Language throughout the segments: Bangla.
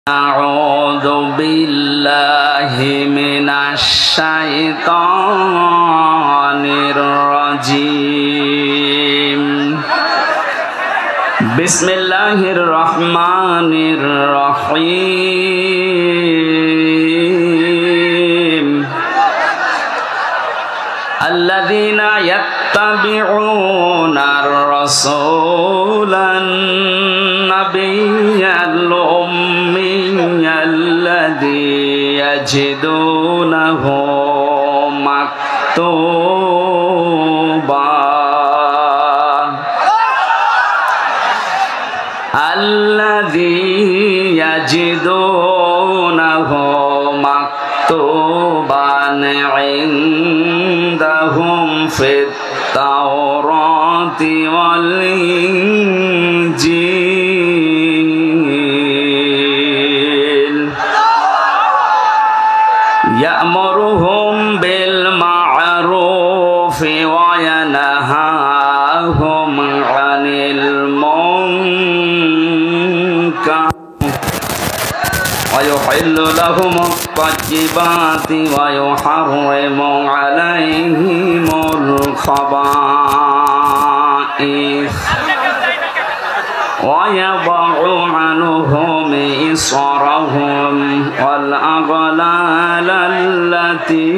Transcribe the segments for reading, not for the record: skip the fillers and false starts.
أعوذ بالله من الشيطان الرجيم بسم الله الرحمن الرحيم الذين يتبعون الرسول النبي الأمي الذي يجدونه مكتوبا عندهم في التوراة والإنجيل يأمرهم بالمعروف وينهاهم عن المنكر ويحل لهم الطيبات ويحرم عليهم الخبائث ويضع عنهم إصرهم والأغلال التي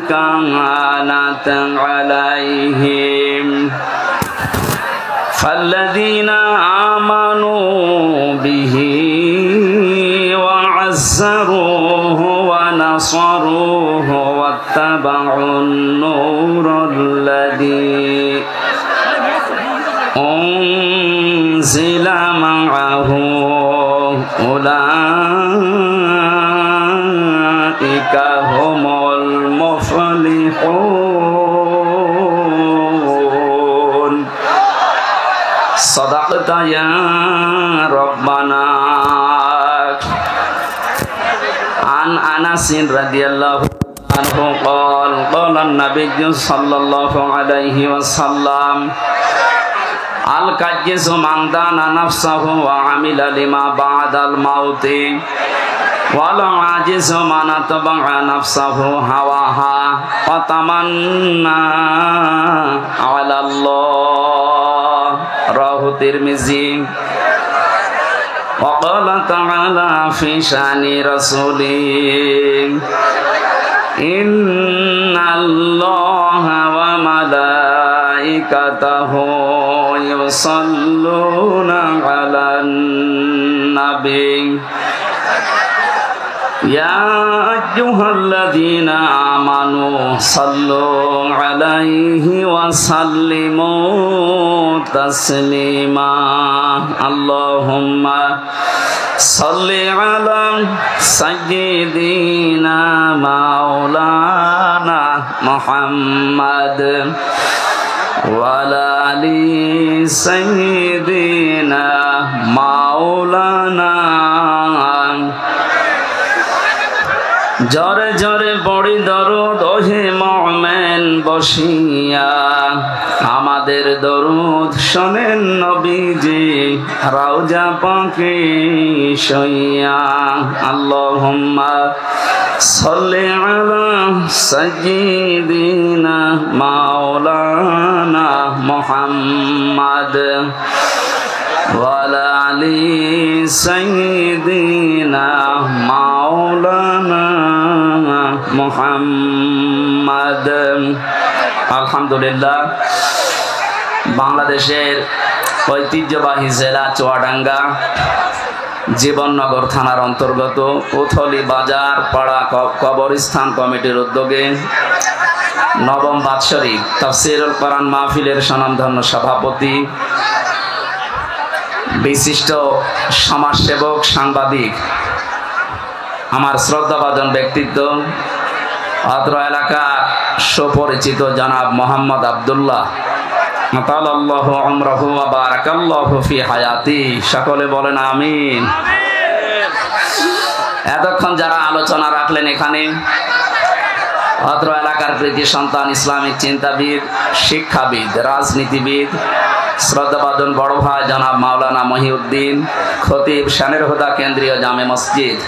كانت عليهم فالذين آمنوا به وعزروه ونصروه واتبعوا النور الذي أنزل معه أولئك هم المفلحون صدقت يا ربنا. عن أنس رضي الله عنه قال قال النبي صلى الله عليه وسلم الكيس من دان نفسه وعمل لما بعد الموت والعاجز من اتبع نفسه هواها وتمنى على الله رواه الترمذي. وقال تعالى في شأن رسوله إن الله وملائكته يصلون على النبي يا أيها الذين آمنوا صلوا عليه وسلموا تسليما اللهم صل على سيدنا مولانا محمد وعلى آل سيدنا مولانا জরে জরে বড়ি দরুদ ওহে মুমিন বসিয়া আমাদের দরুদ শোনেন নবীজি রওজা পাকে শুইয়া আল্লাহুম্মা সাল্লি আলা সাইয়্যিদিনা মাওলানা মুহাম্মদ ওয়ালা আলি সাইয়্যিদিনা মাওলানা মুহাম্মদ। আলহামদুলিল্লাহ, বাংলাদেশের ঐতিহ্যবাহী জেলা চুয়াডাঙ্গা জীবননগর থানার অন্তর্গত উথলি বাজার পাড়া কবরস্থান কমিটির উদ্যোগে নবম বাৎসরিক তাফসীরুল কোরআন মাহফিলের স্বনামধন্য সভাপতি বিশিষ্ট সমাজসেবক সাংবাদিক আমার শ্রদ্ধাভাজন ব্যক্তিত্ব অত্র এলাকার সুপরিচিত জনাব মোহাম্মদ আব্দুল্লাহ আতালাল্লাহু উমরাহু ওয়া বারাকাল্লাহু ফি হায়াতি সকলে বলেন আমিন। এতক্ষণ যারা আলোচনা রাখলেন এখানে অত্র এলাকার কৃতি সন্তান ইসলামিক চিন্তাবিদ শিক্ষাবিদ রাজনীতিবিদ শ্রদ্ধাভাজন বড় ভাই জনাব মাওলানা মহিউদ্দিন খতিব শানের হুদা কেন্দ্রীয় জামে মসজিদ।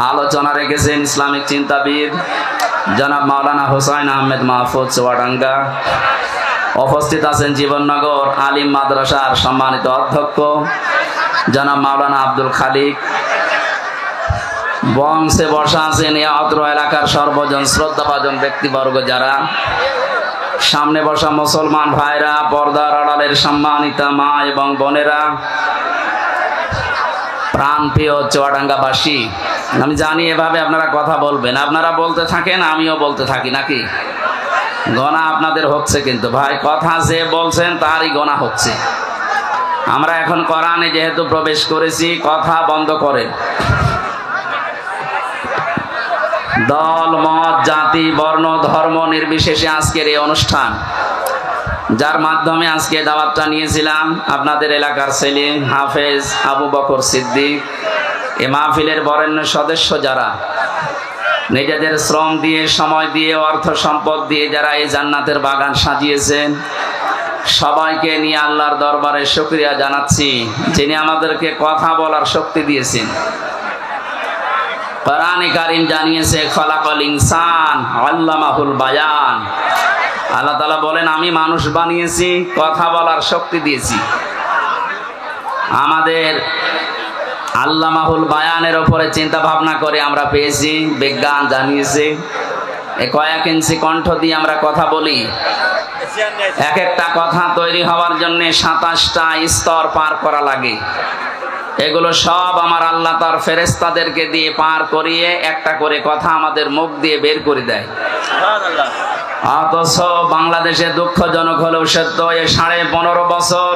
আলোচনা রেখেছেন ইসলামিক চিন্তাবিদ জনাব মাওলানা হোসাইন আহমেদ মাহফুজ চুয়াডাঙ্গা। উপস্থিত আছেন জীবননগর আলিম মাদ্রাসার সম্মানিত অধ্যক্ষ জনাব মাওলানা আব্দুল খালিক। বংশে বসা আছেন এই অত্র এলাকার সর্বজন শ্রদ্ধাভাজন ব্যক্তিবর্গ যারা। সামনে বসা মুসলমান ভাইরা, পর্দার আড়ালের সম্মানিতা মা এবং বোনেরা, প্রাণপ্রিয় চুয়াডাঙ্গাবাসী। আমি জানি এভাবে আপনারা কথা বলবেন, আপনারা বলতে থাকেন আমিও বলতে থাকি, নাকি? গণা আপনাদের হচ্ছে, কিন্তু ভাই কথা যে বলছেন তারই গণা হচ্ছে। আমরা এখন কোরআনে যেহেতু প্রবেশ করেছি, কথা বন্ধ করেন। দল মত জাতি বর্ণ ধর্ম নির্বিশেষে আজকের এই অনুষ্ঠান, যার মাধ্যমে আজকে দাওয়াতটা নিয়েছিলাম আপনাদের এলাকার ছেলে হাফেজ আবু বকর সিদ্দিক, এ মাহফিলের বরেণ্য সদস্য যারা নিজেদের শ্রম দিয়ে, সময় দিয়ে, অর্থ সম্পদ দিয়ে যারা এই জান্নাতের বাগান সাজিয়েছেন, সবাইকে নিয়ে আল্লাহর দরবারে শুকরিয়া জানাচ্ছি, যিনি আমাদেরকে কথা বলার শক্তি দিয়েছেন। কোরআনে কারীম জানিয়েছে খলাকাল ইনসান আল্লামাহুল বায়ান। আল্লাহ তাআলা বলেন আমি মানুষ বানিয়েছি, কথা বলার শক্তি দিয়েছি। আমাদের আল্লামাহুল বায়ানের উপরে চিন্তা ভাবনা করে আমরা পেয়েছি, বিজ্ঞান জানিয়েছে এই কয়েক ইঞ্চি কণ্ঠ দিয়ে আমরা কথা বলি। এক একটা কথা তৈরি হওয়ার জন্য 27টা স্তর পার করা লাগে। এগুলো সব আমার আল্লাহ তার ফেরেশতাদেরকে দিয়ে পার করিয়ে একটা করে কথা আমাদের মুখ দিয়ে বের করে দেয়। অথচ বাংলাদেশে দুঃখজনক হলেও সত্য, এ 15.5 বছর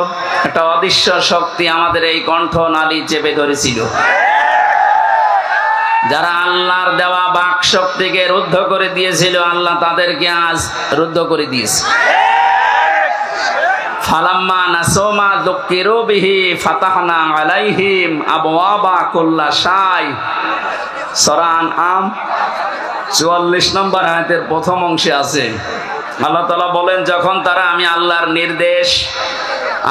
একটা অদৃশ্য শক্তি আমাদের এই কণ্ঠ নালী চেপে ধরেছিল। যারা আল্লাহর দেওয়া বাক শক্তিকে রুদ্ধ করে দিয়েছিল, আল্লাহ তাদেরকে আজ রুদ্ধ করে দিয়েছে। ফালাম্মা নাসুমা যুক্কিরু বিহি ফাতাহনা আলাইহিম আবওয়াবা কুল্লা শাই। সূরা আনআম 44 নম্বর আয়াতের প্রথম অংশে আছে আল্লাহ তাআলা বলেন, যখন তারা আমি আল্লাহর নির্দেশ,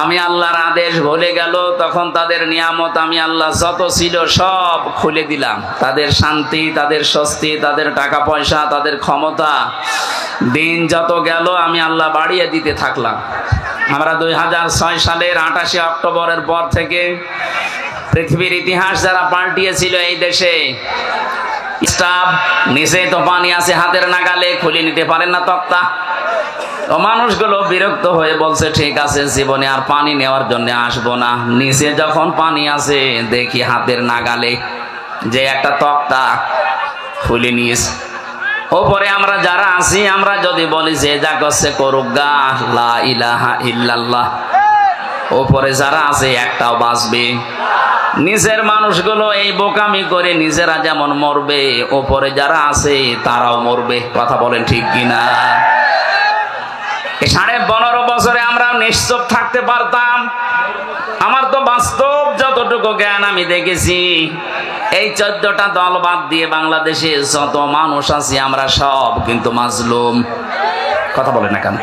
আমি আল্লাহর আদেশ ভুলে গেল, তখন তাদের নিয়ামত আমি আল্লাহ যত ছিল সব খুলে দিলাম। তাদের শান্তি, তাদের স্বস্তি, তাদের টাকা পয়সা, তাদের ক্ষমতা, দিন যত গেল আমি আল্লাহ বাড়িয়ে দিতে থাকলাম। আমরা 2006 সালের 28 অক্টোবরের পর থেকে পৃথিবীর ইতিহাস যারা পাল্টিয়েছিল এই দেশে, স্টাফ নিচে তো পানি আছে হাতের নাগালে, খুলে নিতে পারেন না তক্তা। ও মানুষগুলো বিরক্ত হয়ে বলছে ঠিক আছে, জীবনে আর পানি নেওয়ার জন্য আসবো না। নিচে যখন পানি আছে দেখি হাতের নাগালে, যে একটা তক্তা খুলে নিয়েছে। ওপরে আমরা যারা আছি, আমরা যদি বলি যে যা করছে করুক গা, লা ইলাহা ইল্লাল্লাহ, ওপরে যারা আছে একটাও বাঁচবে। নিচের মানুষগুলো এই বোকামি করে নিজেরা যেমন মরবে, ওপরে যারা আছে তারাও মরবে। কথা বলেন ঠিক কিনা? 15.5 বছরে আমরা নিশ্চুপ থাকতে পারতাম। আমার তো বাস্তব যতটুকু জ্ঞান আমি দেখেছি, এই 14টা দল বাদ দিয়ে বাংলাদেশে যত মানুষ আছে আমরা সব কিন্তু মাজলুম। কথা বলেন না কেন?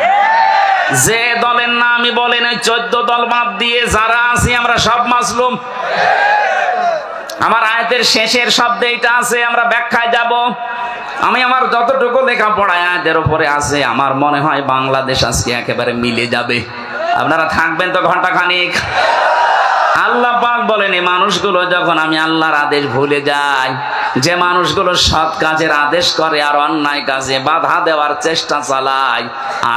যে দলের নামই বলেন, ওই 14 দল বাদ দিয়ে যারা আছি আমরা সব মাজলুম। আমার আয়াতের শেষের শব্দে এটা আছে, আমরা ব্যাখ্যায় যাব। আমি আমার যতটুকু লেখাপড়া আয়াতের উপরে আছে, আমার মনে হয় বাংলাদেশ আজকে একেবারে মিলে যাবে। আপনারা থাকবেন তো ঘন্টা খানিক। আল্লাহ পাক বলেন, এই মানুষগুলো যখন আমি আল্লাহর আদেশ ভুলে যাই, যে মানুষগুলো সৎ কাজের আদেশ করে আর অন্যায় কাজে বাধা দেওয়ার চেষ্টা চালায়,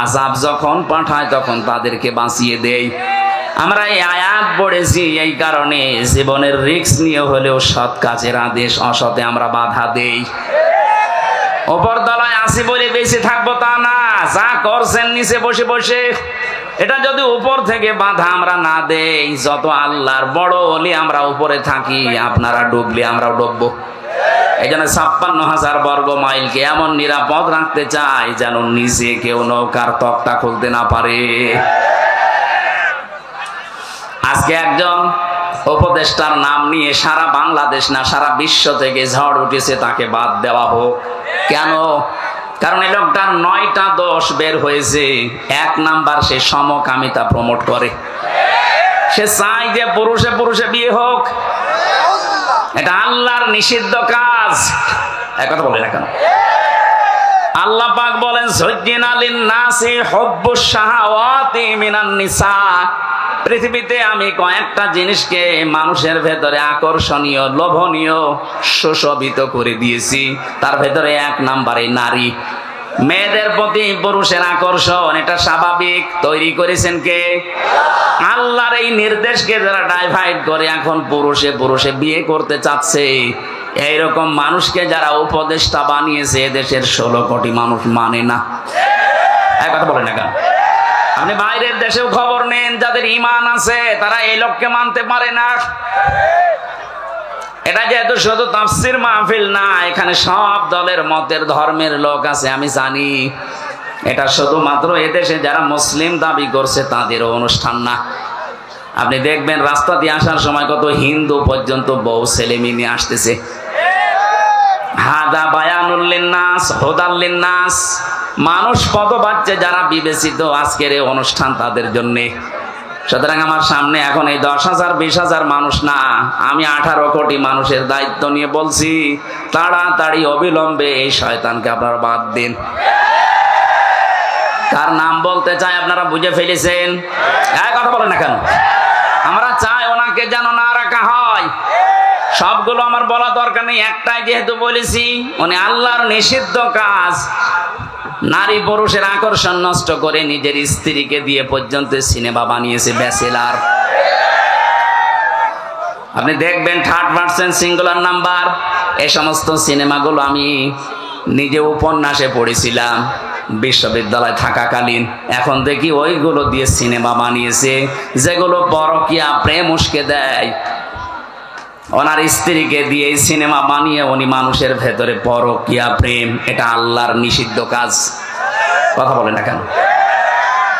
আযাব যখন পাঠায় তখন তাদেরকে বাঁচিয়ে দেই। আমরা এই আয়াত পড়েছি এই কারণে, জীবনের রিস্ক নিয়ে হলেও সৎ কাজের আদেশ, অসতে আমরা বাধা দেই। ওপর তলায় আসি বলে বেঁচে থাকবো তা না, যা করছেন নিচে বসে বসে, এটা যদি উপর থেকে বাধা আমরা না দেই, যত আল্লাহর বড় ওলি আমরা উপরে থাকি, আপনারা ডুবলে আমরাও ডুববো। এই জন্য 56,000 বর্গ মাইলকে এমন নিরাপদ রাখতে চাই যেন নিচে কেউ নৌকার তক্তা খুলতে না পারে। আজকে একজন উপদেষ্টার নাম নিয়ে সারা বাংলাদেশ না সারা বিশ্ব থেকে ঝড় উঠেছে, তাকে বাদ দেওয়া হোক। কেন? কারণ এই লোকটার 9টা দোষ বের হয়েছে। 1 নাম্বার, সে সমকামিতা প্রমোট করে। সে চায় যে পুরুষে পুরুষে বিয়ে হোক। এটা আল্লাহর নিষিদ্ধ কাজ। এক কথা বলে না কেন? আল্লাহ পাক বলেন যুজ্জিনা লিন-নাসি হুব্বুশ শাহাওয়াতি মিনান নিসা। পৃথিবীতে আমি কয়েকটা জিনিসকে মানুষের ভেতরে আকর্ষণীয়, লোভনীয়, সুশোভিত করে দিয়েছি। তার ভেতরে 1 নাম্বারে নারী। মেয়েদের প্রতি পুরুষের আকর্ষণ, এটা স্বাভাবিক। তৈরি করেছেন কে? আল্লাহর এই নির্দেশকে যারা ডাইভাইড করে এখন পুরুষে পুরুষে বিয়ে করতে চাচ্ছে, এইরকম মানুষকে যারা উপদেষ্টা বানিয়েছে, দেশের 16 কোটি মানুষ মানে না। এক কথা বলেন না কেন? আপনি বাইরের দেশেও খবর নেন, যাদের ঈমান আছে তারা এই লোককে মানতে পারে না। এটা যেহেতু শুধু তাফসীর মাহফিল না, এখানে সব দলের মতের ধর্মের লোক আছে, আমি জানি। এটা শুধুমাত্র এদেশে যারা মুসলিম দাবি করছে তাদেরও অনুষ্ঠান না। আপনি দেখবেন রাস্তা দিয়ে আসার সময় কত হিন্দু পর্যন্ত বউ ছেলে মেয়ে নিয়ে আসতেছে। হাদা বায়ানুল লিন্নাস হুদাল লিন্নাস। মানুষ কত বাচ্চা যারা বিবেচিত, আজকের এই অনুষ্ঠান তাদের জন্যে। সুতরাং আমার সামনে এখন এই 10,000 20,000 মানুষ না, আমি 18 কোটি মানুষের দায়িত্ব নিয়ে বলছি, তাড়াতাড়ি অবিলম্বে এই শয়তানকে আপনারা বাদ দিন। কার নাম বলতে চাই আপনারা বুঝে ফেলেছেন? এক কথা বলেন না কেন? আমরা চাই ওনাকে যেন না রাখা হয়। সবগুলো আমার বলা দরকার নেই, একটাই যেহেতু বলেছি, উনি আল্লাহর নিষিদ্ধ কাজ, নারী পুরুষের আকর্ষণ নষ্ট করে নিজের স্ত্রীকে দিয়ে পর্যন্ত সিনেমা বানিয়েছে, ব্যাচেলার। আপনি দেখবেন 3rd পারসন সিঙ্গুলার নাম্বার। এই সমস্ত সিনেমাগুলো আমি নিজে উপন্যাসে পড়েছিলাম বিশ্ববিদ্যালয় থাকাকালীন। এখন দেখি ওইগুলো দিয়ে সিনেমা বানিয়েছে, যেগুলো পরকীয়া প্রেম উস্কে দেয়। ওনার স্ত্রীকে দিয়ে এই সিনেমা বানিয়ে উনি মানুষের ভেতরে পরকীয়া প্রেম, এটা আল্লাহর নিষিদ্ধ কাজ। কথা বলে না কেন?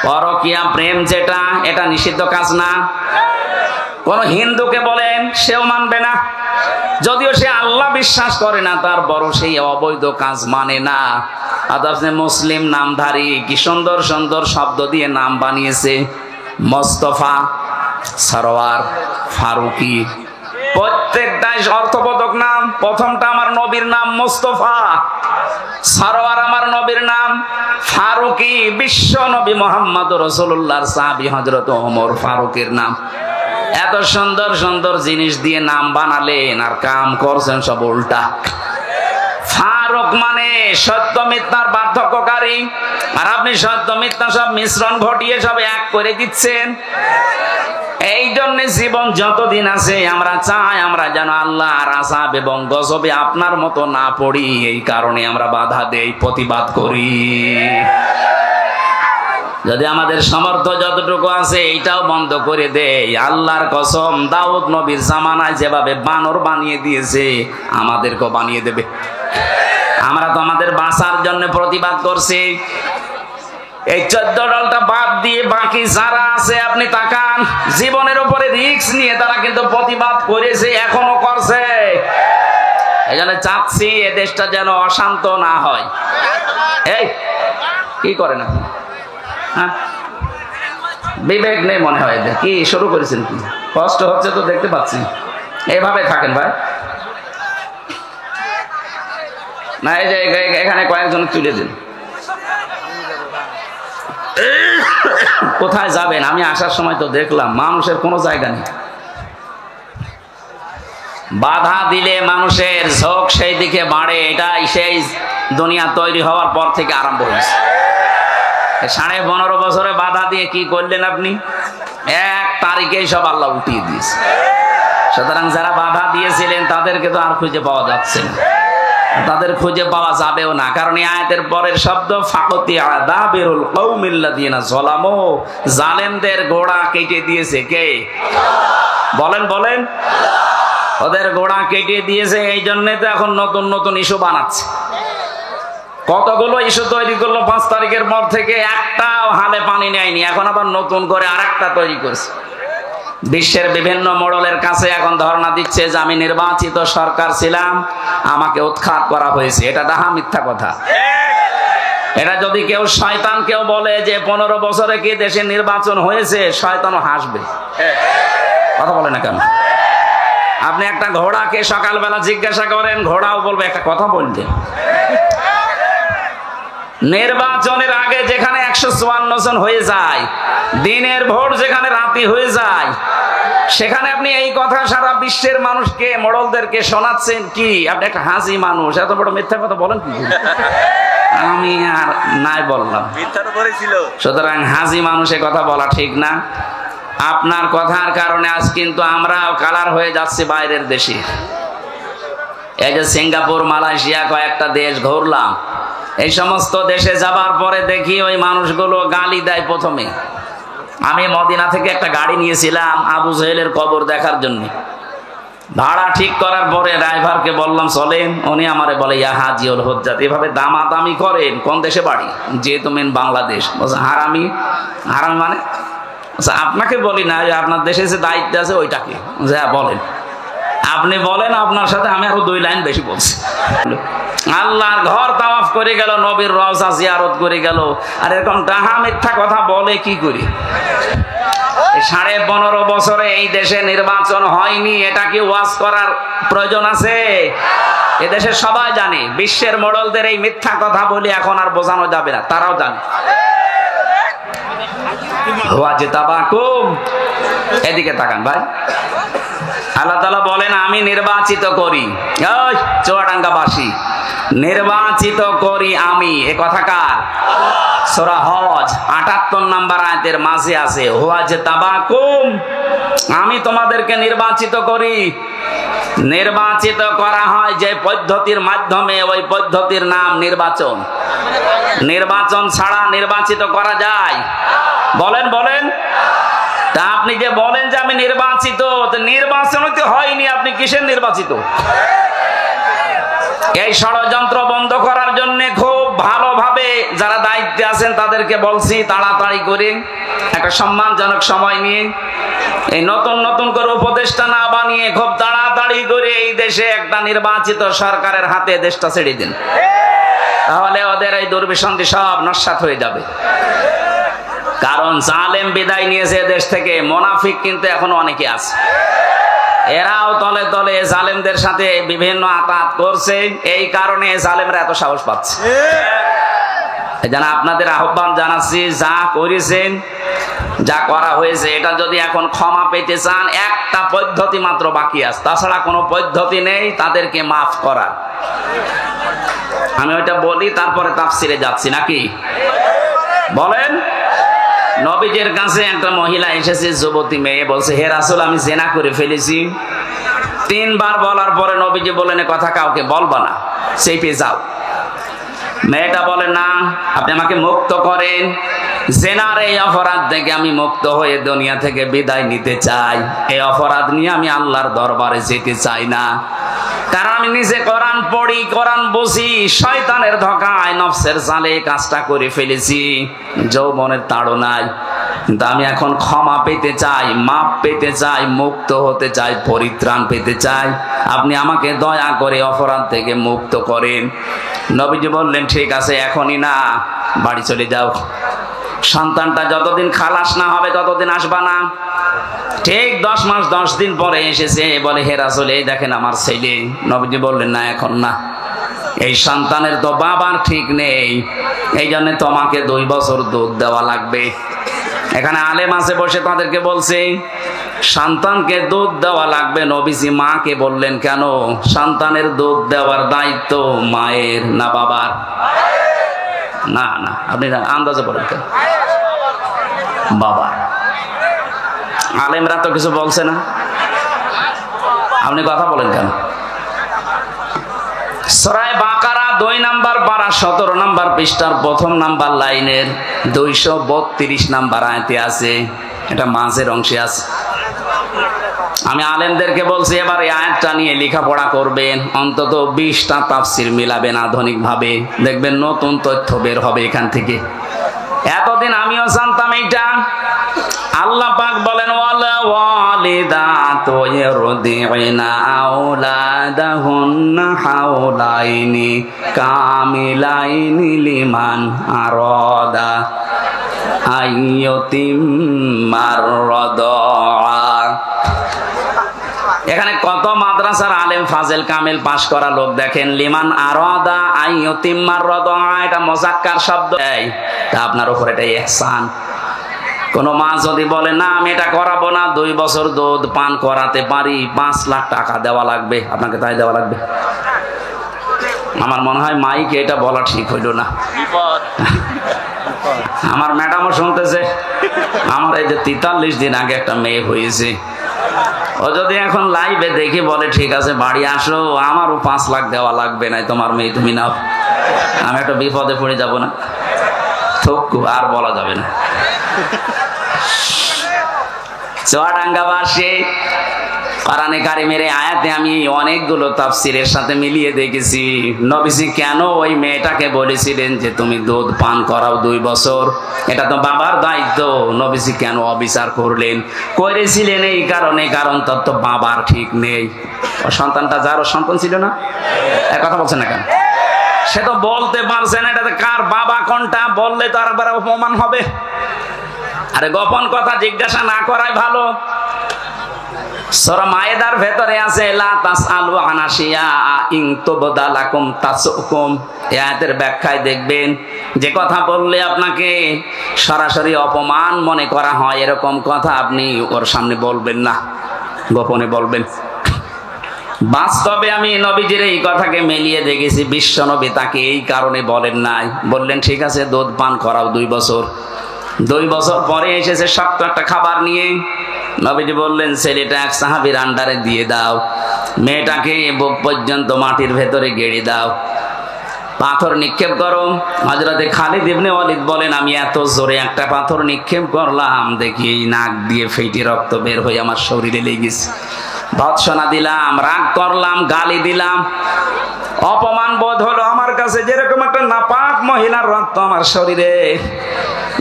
পরকীয়া প্রেম যেটা, এটা নিষিদ্ধ কাজ না? কোন হিন্দুকে বলেন, সেও মানবে না। যদিও সে আল্লাহ বিশ্বাস করে না, তারপর সেই অবৈধ কাজ মানে না। আপনি মুসলিম নামধারী কি সুন্দর সুন্দর শব্দ দিয়ে নাম বানিয়েছে, মোস্তফা, সরওয়ার, ফারুকি, প্রত্যেকটাই অর্থবোধক নাম। প্রথমটা আমার নবীর নাম মোস্তফা, সরওয়ার আমার নবীর নাম, ফারুকি বিশ্ব নবী মুহাম্মদ রাসূলুল্লাহর সাহাবী হযরত ওমর ফারুকের নাম। এত সুন্দর সুন্দর জিনিস দিয়ে নাম বানালেন আর কাম করছেন সব উল্টা। ফারুক মানে সত্য মিথ্যার পার্থক্যকারী, আর আপনি সত্য মিথ্যা সব মিশ্রণ ঘটিয়ে সব এক করে দিচ্ছেন। এই জন্য জীবন যতদিন আছে আমরা চাই আমরা যেন আল্লাহর আযাব এবং গজবে আপনার মতো না পড়ি। এই কারণে আমরা বাধা দেই, প্রতিবাদ করি। যদি আমাদের সামর্থ্য যতটুকু আছে এইটাও বন্ধ করে দেই, আল্লাহর কসম দাউদ নবীর জামানায় যেভাবে বানর বানিয়ে দিয়েছে আমাদেরকেও বানিয়ে দেবে। আমরা তো আমাদের বাঁচার জন্য প্রতিবাদ করছি। এই 14 দলটা বাদ দিয়ে বাকি যারা আছে আপনি তাকান, জীবনের উপরে রিস্ক নিয়ে তারা কিন্তু প্রতিবাদ করেছে, এখনো করছে। এই জন্য চাচ্ছি এ দেশটা যেন অশান্ত না হয়। এই কি করেন আপনি? হ্যাঁ, বিবেক নেই মনে হয়। কি শুরু করেছেন? কি কষ্ট হচ্ছে তো দেখতে পাচ্ছি। এভাবে থাকেন ভাই। না এই যে এখানে কয়েকজন তুলে দিন। কোথায় যাবেন? আমি আসার সময় তো দেখলাম মানুষের কোনো জায়গা নেই। বাধা দিলে মানুষের ঝোঁক সেই দিকে বাড়ে। এটাই সেই দুনিয়া তৈরি হওয়ার পর থেকে আরম্ভ হয়েছে। 15.5 বছরে বাধা দিয়ে কি করলেন আপনি? 1 তারিখেই সব আল্লাহ উঠিয়ে দিয়েছে। সুতরাং যারা বাধা দিয়েছিলেন তাদেরকে তো আর খুঁজে পাওয়া যাচ্ছে না, তাদের খুঁজে পাওয়া যাবেও না। কারণ এই আয়াতের পরের শব্দ ফাকতি আদাবিরুল কওমিল্লাযিনা যালামু, জালেমদের গোড়া কেটে দিয়েছে কে? বলেন বলেন। ওদের গোড়া কেটে দিয়েছে। এই জন্য তো এখন নতুন নতুন ইস্যু বানাচ্ছে। কতগুলো ইস্যু তৈরি করলো 5 তারিখের পর থেকে, একটাও হালে পানি নেয়নি। এখন আবার নতুন করে আরেকটা তৈরি করছে। বিশ্বের বিভিন্ন মডেলের কাছে এখন ধর্ণা দিচ্ছে যে আমি নির্বাচিত সরকার ছিলাম, আমাকে উৎখাত করা হয়েছে। এটা ডাহা মিথ্যা কথা। এটা যদি কেউ শয়তান কেউ বলে যে 15 বছরে কি দেশে নির্বাচন হয়েছে, শয়তানও হাসবে। কথা বলে না কেন? আপনি একটা ঘোড়াকে সকালবেলা জিজ্ঞাসা করেন, ঘোড়াও বলবে একটা কথা বলতে। নির্বাচনের আগে যেখানে 154 জন হয়ে যায়, দিনের ভোট যেখানে রাতি হয়ে যায়, সেখানে আপনি এই কথা সারা বিশ্বের মানুষকে, মোড়লদেরকে শোনাচ্ছেন কি? আপনি একটা হাসি মানুষ, এত বড় মিথ্যা কথা বলেন কি? আমি আর নাই বললাম। সুতরাং হাসি মানুষের কথা বলা ঠিক না। আপনার কথার কারণে আজ কিন্তু আমরাও কালার হয়ে যাচ্ছি বাইরের দেশে। এই যে সিঙ্গাপুর, মালয়েশিয়া, কয়েকটা দেশ ঘুরলাম, এই সমস্ত দেশে যাবার পরে দেখি ওই মানুষগুলো গালি দেয়। প্রথমে আমি মদিনা থেকে একটা গাড়ি নিয়েছিলাম আবু জেহেলের কবর দেখার জন্য। ভাড়া ঠিক করার পরে ড্রাইভারকে বললাম চলেন, উনি আমারে বলে ইয়া হাজিউল হুজ্জাত। এভাবে দামাদামি করেন কোন দেশে বাড়ি? যেহেতু মেন বাংলাদেশ। বলছে হারামি। হারামি মানে? আপনাকে বলি না, আপনার দেশে যে দায়িত্ব আছে ওইটাকে। যা বলেন, আপনি বলেন, আপনার সাথে আমি আরো 2 লাইন বেশি বলছি। আল্লাহর ঘর তাওয়াফ করে গেল, নবীর রওজা জিয়ারত করে গেল, আর এরকম ডাহা মিথ্যা কথা বলে কি করি? 15.5 বছরে এই দেশে নির্বাচন হয়নি, এটা কি ওয়াজ করার প্রয়োজন আছে? এদেশে সবাই জানে। বিশ্বের মোড়লদের এই মিথ্যা কথা বলে এখন আর বোঝানো যাবে না, তারাও জানে। এদিকে তাকান ভাই। আল্লাহ তাআলা বলেন আমি নির্বাচিত করি। চুয়াডাঙ্গাবাসী, নির্বাচিত করি আমি। এ কথা কার? সূরা হজ 78 নম্বর আয়াতের মাঝে আছে, ওয়াজতাবাকুম, আমি তোমাদেরকে নির্বাচিত করি। নির্বাচিত করা হয় যে পদ্ধতির মাধ্যমে, ওই পদ্ধতির নাম নির্বাচন। নির্বাচন ছাড়া নির্বাচিত করা যায়? বলেন বলেন। তা আপনি যে বলেন যে আমি নির্বাচিত, নির্বাচন তো হয়নি, আপনি কিসের নির্বাচিত? এই ষড়যন্ত্র বন্ধ করার জন্য খুব ভালোভাবে যারা দায়িত্বে আছেন তাদেরকে বলছি, তাড়াতাড়ি করে একটা সম্মানজনক সময় নিয়ে, এই নতুন নতুন করে উপদেষ্টা না বানিয়ে খুব তাড়াতাড়ি করে এই দেশে একটা নির্বাচিত সরকারের হাতে দেশটা ছেড়ে দিন। তাহলে ওদের এই দুর্বিসন্ধি সব নস্যাৎ হয়ে যাবে। কারণ জালেম বিদায় নিয়েছে দেশ থেকে, মুনাফিক কিন্তু এখনো অনেকে আছে। এরাও তলে তলে জালেমদের সাথে বিভিন্ন আতাত করছে, এই কারণে জালেমরা এত সাহস পাচ্ছে। যেন আপনাদের আহ্বান জানাচ্ছি, যা করেছেন, যা করা হয়েছে, এটা যদি এখন ক্ষমা পেতে চান, একটা পদ্ধতি মাত্র বাকি আছে, তাছাড়া কোনো পদ্ধতি নেই তাদেরকে মাফ করার। আমি ওইটা বলি, তারপরে তাফসিরে যাচ্ছি নাকি বলেন। নবীজির কাছে একটা মহিলা এসেছে, যুবতী মেয়ে, বলছে হে রাসূল আমি জিনা করে ফেলেছি। 3 বার বলার পরে নবীজি বলেন কথা কাউকে বলবা না, সেই পেয়ে যাও। মেয়েটা বলে না, আপনি আমাকে মুক্ত করেন, জিনার এই অপরাধ থেকে আমি মুক্ত হয়ে দুনিয়া থেকে বিদায় নিতে চাই। এই অপরাধ নিয়ে আমি আল্লাহর দরবারে যেতে চাই না, কারণ আমি নিজে কোরআন পড়ি, কোরআন বুঝি, শয়তানের ধোঁকায় নফসের জালে কাজটা করে ফেলেছি, যৌবনের তাড়নায়। কিন্তু আমি এখন ক্ষমা পেতে চাই, মাপ পেতে চাই, মুক্ত হতে চাই, পরিত্রাণ পেতে চাই। আপনি আমাকে দয়া করে অপরাধ থেকে মুক্ত করেন। নবীজি বললেন ঠিক আছে, এখনই না, বাড়ি চলে যাও। সন্তানটা যতদিন খালাস না হবে ততদিন আসবা না। ঠিক 10 মাস 10 দিন পরে এসেছে, বলে হে রাসূল এই দেখেন আমার ছেলে। নবীজি বললেন না, এখন না, এই সন্তানের তো বাবার ঠিক নেই, এই জন্য তোমাকে 2 বছর দুধ দেওয়া লাগবে। এখানে আলেম আছে বসে, তাদেরকে বলছে সন্তানকে দুধ দেওয়া লাগবে। নবীজি মাকে বললেন কেন? সন্তানের দুধ দেওয়ার দায়িত্ব মায়ের না বাবার? না না, আপনি আন্দাজে বলেন কেন? বাবা। আলেমরা তো কিছু বলছে না, আপনি কথা বলেন কেন? সূরা বাকারা 2 নম্বর পারা 17 নম্বর পৃষ্ঠার 1ম নম্বর লাইনের 232 নম্বর আয়াতে আছে, এটা মাঝের অংশে আছে। আমি আলেমদেরকে বলছি এবার এই আয়াতটা নিয়ে লেখাপড়া করবেন, অন্তত 20টা তাফসির মিলাবেন আধুনিক ভাবে, দেখবেন নতুন তথ্য বের হবে এখান থেকে। এতদিন আমিও জানতাম এইটা। আল্লাহ পাক বলেন ওয়ালা والوالدات يرضعن أولادهن حولين كاملين لمن أراد أن يتم الرضاعة। এখানে কত মাদ্রাসার আলেম ফাজেল কামিল পাশ করা লোক দেখেন, লিমান আরাদা আইয়ুতিম্মার রাদা, এটা মুযাক্কার শব্দ, তা আপনার উপর এটা ইহসান। কোন মা যদি বলে না আমি এটা করাবো না, 2 বছর দুধ পান করাতে পারি, 5 লাখ টাকা দেওয়া লাগবে, আপনাকে তাই দেওয়া লাগবে? আমার মনে হয় মাইকে এটা বলা ঠিক হইল না। আমার ম্যাডামও শুনতেছে, আমার এই যে 43 দিন আগে একটা মেয়ে হয়েছে, ও যদি এখন লাইভে দেখি বলে ঠিক আছে বাড়ি আসো, আমারও 5 লাখ দেওয়া লাগবে না, তোমার মেয়ে তুমি নাও, আমি একটা বিপদে পড়ে যাব না? থুকু, আর বলা যাবে না। চুয়াডাঙ্গাবাসী কোরআনে কারিমের আয়াতে আমি অনেকগুলো তাফসীরের সাথে মিলিয়ে দেখেছি, নবীজি কেন ওই মেয়েটাকে বলেছিলেন যে তুমি দুধ পান করাও 2 বছর, এটা তো বাবার দায়িত্ব, নবীজি কেন অবিচার করলেন? করেছিলেন এই কারণে, কারণ তার তো বাবার ঠিক নেই। ও সন্তানটা যার, ও সন্তান ছিল না, এক কথা বলছেন না কেন? সে তো বলতে পারছে না এটাতে কার বাবা কোনটা, বললে তো আরেকবার অপমান হবে। আরে গোপন কথা জিজ্ঞাসা না করাই ভালো। সূরা মায়েদার ভেতরে আছে লা তাসআলু আন আশিয়া ইন তুবদা লাকুম তাসুকুম, এই আয়াতের ব্যাখ্যায় দেখবেন যে কথা বললে আপনাকে সরাসরি অপমান মনে করা হয়, এরকম কথা আপনি ওর সামনে বলবেন না, গোপনে বলবেন। বাস্তবে আমি নবীজির এই কথাকে মিলিয়ে দেখেছি, বিশ্ব নবী তাকে এই কারণে বলেন নাই, বললেন ঠিক আছে দুধ পান করাও 2 বছর। 2 বছর পরে এসেছে শক্ত একটা খাবার নিয়ে, নবীজি বললেন ছেলেটা এক সাহাবীর আন্ডারে দিয়ে দাও, মেয়েটাকে বুক পর্যন্ত মাটির ভেতরে গেড়ে দাও, পাথর নিক্ষেপ করো। হযরতে খালিদ ইবনে ওয়ালিদ বলেন আমি এত জোরে একটা পাথর নিক্ষেপ করলাম, দেখি নাক দিয়ে ফেটে রক্ত বের হয়ে আমার শরীরে লেগেছে। ভৎসনা দিলাম, রাগ করলাম, গালি দিলাম, অপমান বোধ হলো আমার কাছে, যেরকম একটা নাপাক মহিলার রক্ত আমার শরীরে।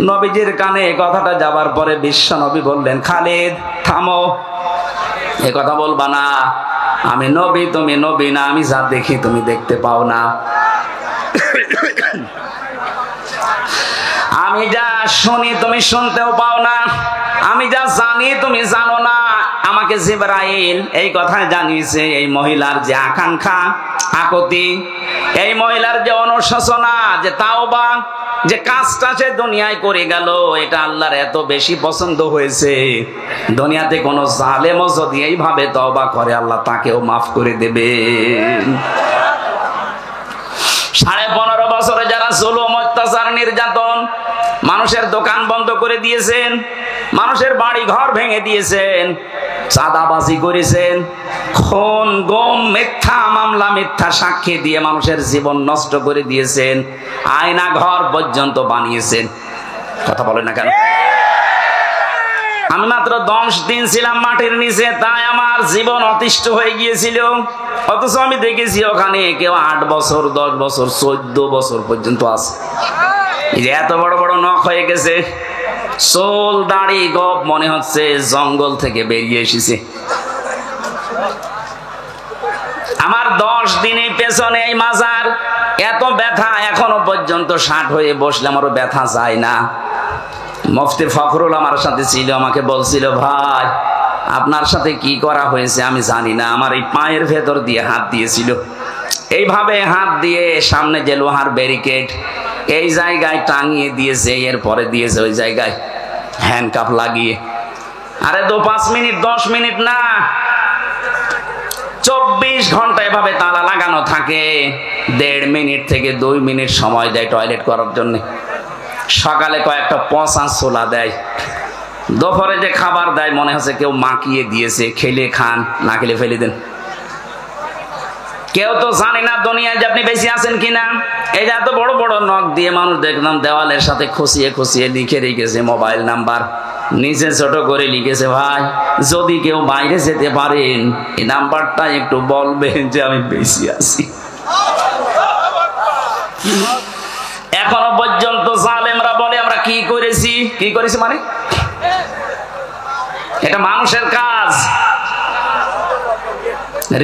নবীজির কানে কথাটা যাবার পরে বিশ্ব নবী বললেন খালিদ থামো, এ কথা বলবা না, আমি নবী তুমি নবী না, আমি যা দেখি তুমি দেখতে পাও না, আমি যা শুনি তুমি শুনতেও পাও না, আমি যা জানি তুমি জানো না। আমাকে জিবরাইল এই কথা জানিয়েছে, এই মহিলার যে আকাঙ্ক্ষা আকুতি, এই মহিলার যে অনুশোচনা, যে তাওবা, যে কাজটা সে দুনিয়ায় করে গেল, এটা আল্লাহর এত বেশি পছন্দ হয়েছে, দুনিয়াতে কোন জালেমও যদি এইভাবে তওবা করে আল্লাহ তাকেও মাফ করে দেবে। 15.5 বছরে যারা জুলুম, অত্যাচার, নির্যাতন, মানুষের দোকান বন্ধ করে দিয়েছেন, মানুষের বাড়ি ঘর ভেঙে দিয়েছেন, চাঁদাবাজি করেছেন, খুন গুম মিথ্যা মামলা মিথ্যা সাক্ষী দিয়ে মানুষের জীবন নষ্ট করে দিয়েছেন, আয়না ঘর পর্যন্ত বানিয়েছেন, কথা বলেন না কেন? আমি মাত্র 10 দিন ছিলাম মাটির নিচে, তাই আমার জীবন অতিষ্ঠ হয়ে গিয়েছিল, অথচ আমি দেখেছি ওখানে কেউ 8 বছর 10 বছর 14 বছর পর্যন্ত আছে। এত বড় বড় নখ হয়ে গেছে, চুল দাড়ি গপ মনে হচ্ছে জঙ্গল থেকে বেরিয়ে এসেছে। আমার 10 দিনের পেছনে এই মাজার এত ব্যথা, এখনো পর্যন্ত 60 হয়ে বসলে আমারও ব্যথা যায় না। মুফতি ফখরুল আমার সাথে ছিল, আমাকে বলছিল ভাই আপনার সাথে কি করা হয়েছে আমি জানি না, আমার এই পায়ের ভেতর দিয়ে হাত দিয়েছিল, এইভাবে হাত দিয়ে সামনে যে লোহার ব্যারিকেড এই জায়গায় টাঙিয়ে দিয়েছে, এরপরে দিয়েছে ওই জায়গায় হ্যান্ডকাপ লাগিয়ে। আরে 5 মিনিট 10 মিনিট না, 24 ঘন্টা এভাবে তালা লাগানো থাকে। 1.5 মিনিট থেকে 2 মিনিট সময় দেয় টয়লেট করার জন্য। সকালে কয়েকটা পচা ছোলা দেয়, দুপুরে যে খাবার দেয় মনে হচ্ছে কেউ মাখিয়ে দিয়েছে, খেলে খান, না খেলে ফেলে দেন। কেউ তো জানে না দুনিয়ায় যে আপনি বেঁচে আছেন কিনা। এই যে এত বড় বড় নখ দিয়ে মানুষ দেখলাম দেওয়ালের সাথে খুশিয়ে খুশিয়ে লিখে রেখেছে মোবাইল নাম্বার, নিচে ছোট করে লিখেছে ভাই যদি কেউ বাইরে যেতে পারেন এই নাম্বারটা একটু বলবেন যে আমি বেঁচে আছি। এখনো পর্যন্ত জালেমরা বলে আমরা কি করেছি মানে এটা মানুষের কাজ।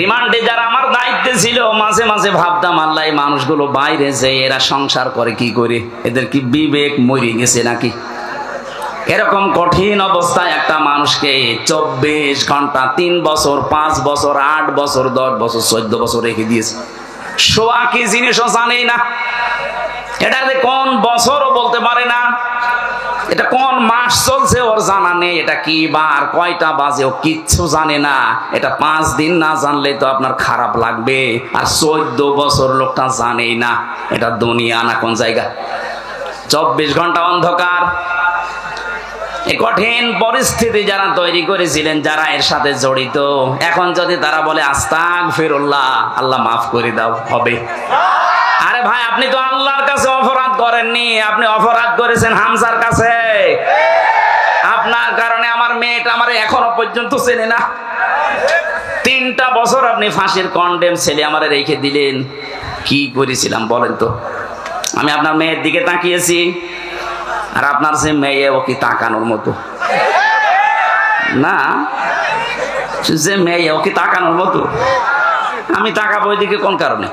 রিমান্ডে যারা আমার দায়িত্বে ছিল, মাঝে মাঝে ভাবতাম আল্লাহ এই মানুষগুলো বাইরে যে এরা সংসার করে কি করে, এদের কি বিবেক মরে গেছে নাকি? এরকম কঠিন অবস্থায় একটা মানুষকে 24 ঘন্টা 3 বছর 5 বছর 8 বছর 10 বছর 14 বছর রেখে দিয়েছে। শোয়া কি জিনিসও জানেই না, এটা যে কোন বছরও বলতে পারে না, এটা কোন মাস চলছে ওর জানা নেই, এটা কি বার কয়টা বাজে ও কিচ্ছু জানে না। এটা 5 দিন না জানলে তো আপনার খারাপ লাগবে, আর 14 বছর লোকটা জানেই না এটা দুনিয়া না কোন জায়গা। 24 ঘন্টা অন্ধকার। এই কঠিন পরিস্থিতি যারা তৈরি করেছিলেন, যারা এর সাথে জড়িত, এখন যদি তারা বলে আস্তাগফিরুল্লাহ, আল্লাহ মাফ করে দাও, হবে? আরে ভাই, আপনি তো আল্লাহর কাছে অপরাধ করেননি, আপনি অপরাধ করেছেন হামজার কাছে। আপনার কারণে আমার মেয়েটা আমার এখনো পর্যন্ত চেনে না। 3টা বছর আপনি ফাঁসির কন্ডেম ছেলে আমারে রেখে দিলেন। কি করেছিলাম বলেন তো? আমি আপনার মেয়ের দিকে তাকিয়েছি, আর আপনার যে মেয়ে ও কি তাকানোর মতো না? যে মেয়ে ও কি তাকানোর মতো? আমি তাকাবো ওইদিকে কোন কারণে?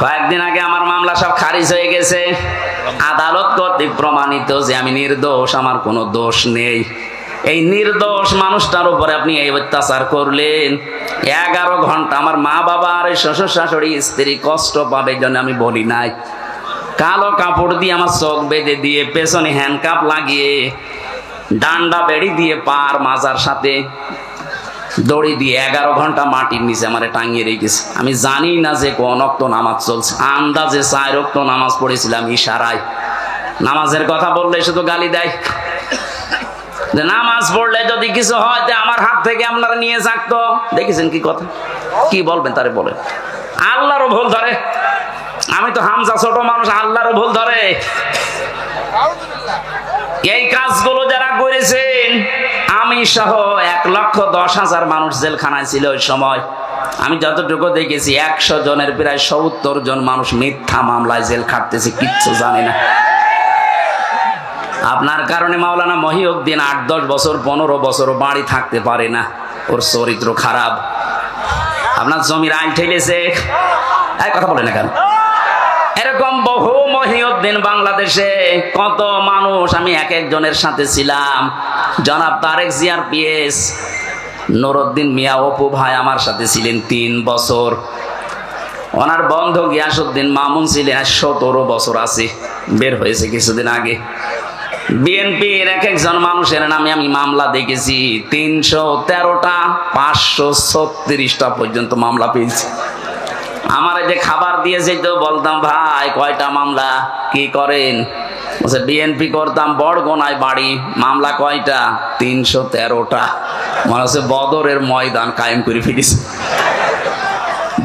কয়েকদিন আগে আমার মামলা সব খারিজ হয়ে গেছে, আদালত কর্তৃক প্রমাণিত যে আমি নির্দোষ, আমার কোনো দোষ নেই। এই নির্দোষ মানুষটার উপরে আপনি এই অত্যাচার করলেন। 11 ঘন্টা আমার মা বাবা আর শ্বশুর শাশুড়ি স্ত্রী কষ্ট পাবে জন্য আমি বলি নাই। কালো কাপড় দিয়ে আমার চোখ বেঁধে দিয়ে, পেছনে হ্যান্ডকাপ লাগিয়ে, ডান্ডা বেড়ি দিয়ে পার মাজার সাথে দড়ি দিয়ে 11 ঘন্টা মাটির নিচে আমারে টাঙিয়ে রেখেছে। আমি জানি না যে কোন ওয়াক্ত নামাজ চলছে, আন্দাজে 4 ওয়াক্ত নামাজ পড়েছিলাম ইশারায়। নামাজের কথা বললে শুধু গালি দেয়, যে নামাজ পড়লে যদি কিছু হয় আমার হাত থেকে আপনারা নিয়ে যাকতো। দেখেছেন কি কথা? কি বলবেন তারে বলে? আল্লাহরও ভুল ধরে। আমি তো হামজা ছোট মানুষ, আল্লাহরও ভুল ধরে। এই কাজগুলো যারা করেছেন, আমি সহ 1,10,000 মানুষ জেলখানায় ছিল ওই সময়। আমি যতটুকু দেখেছি 100 জনের প্রায় 70 জন মানুষ মিথ্যা মামলায় জেল খাটতেছে, কিচ্ছু জানে না। আপনার কারণে মাওলানা মহিউদ্দিন 8-10 বছর 15 বছর বাড়ি থাকতে পারে না, ওর চরিত্র খারাপ। আপনার জমির আইন ঠেলেছে, কথা বলে না কেন? এরকম বহু মহিউদ্দিন বাংলাদেশে, কত মানুষ। আমি এক একজনের সাথে ছিলাম। জনাব তারেক জিয়ার পিএস নুরউদ্দিন মিয়া অপু ভাই আমার সাথে ছিলেন 3 বছর। ওনার বন্ধু গিয়াসউদ্দিন মামুন ছিলেন 17 বছর আছে, বের হয়েছে কিছুদিন আগে। বিএনপির এক একজন মানুষের নামে আমি মামলা দেখেছি, 313টা 536টা পর্যন্ত মামলা পেয়েছি। আমার যে খাবার দিয়েছে তো বলতাম, ভাই কয়টা মামলা, কি করেন? বলছে বিএনপি করতাম, বড়গোনায় বাড়ি, মামলা কয়টা? 313টা। মনে হচ্ছে বদরের ময়দান কায়েম করে ফেলিস।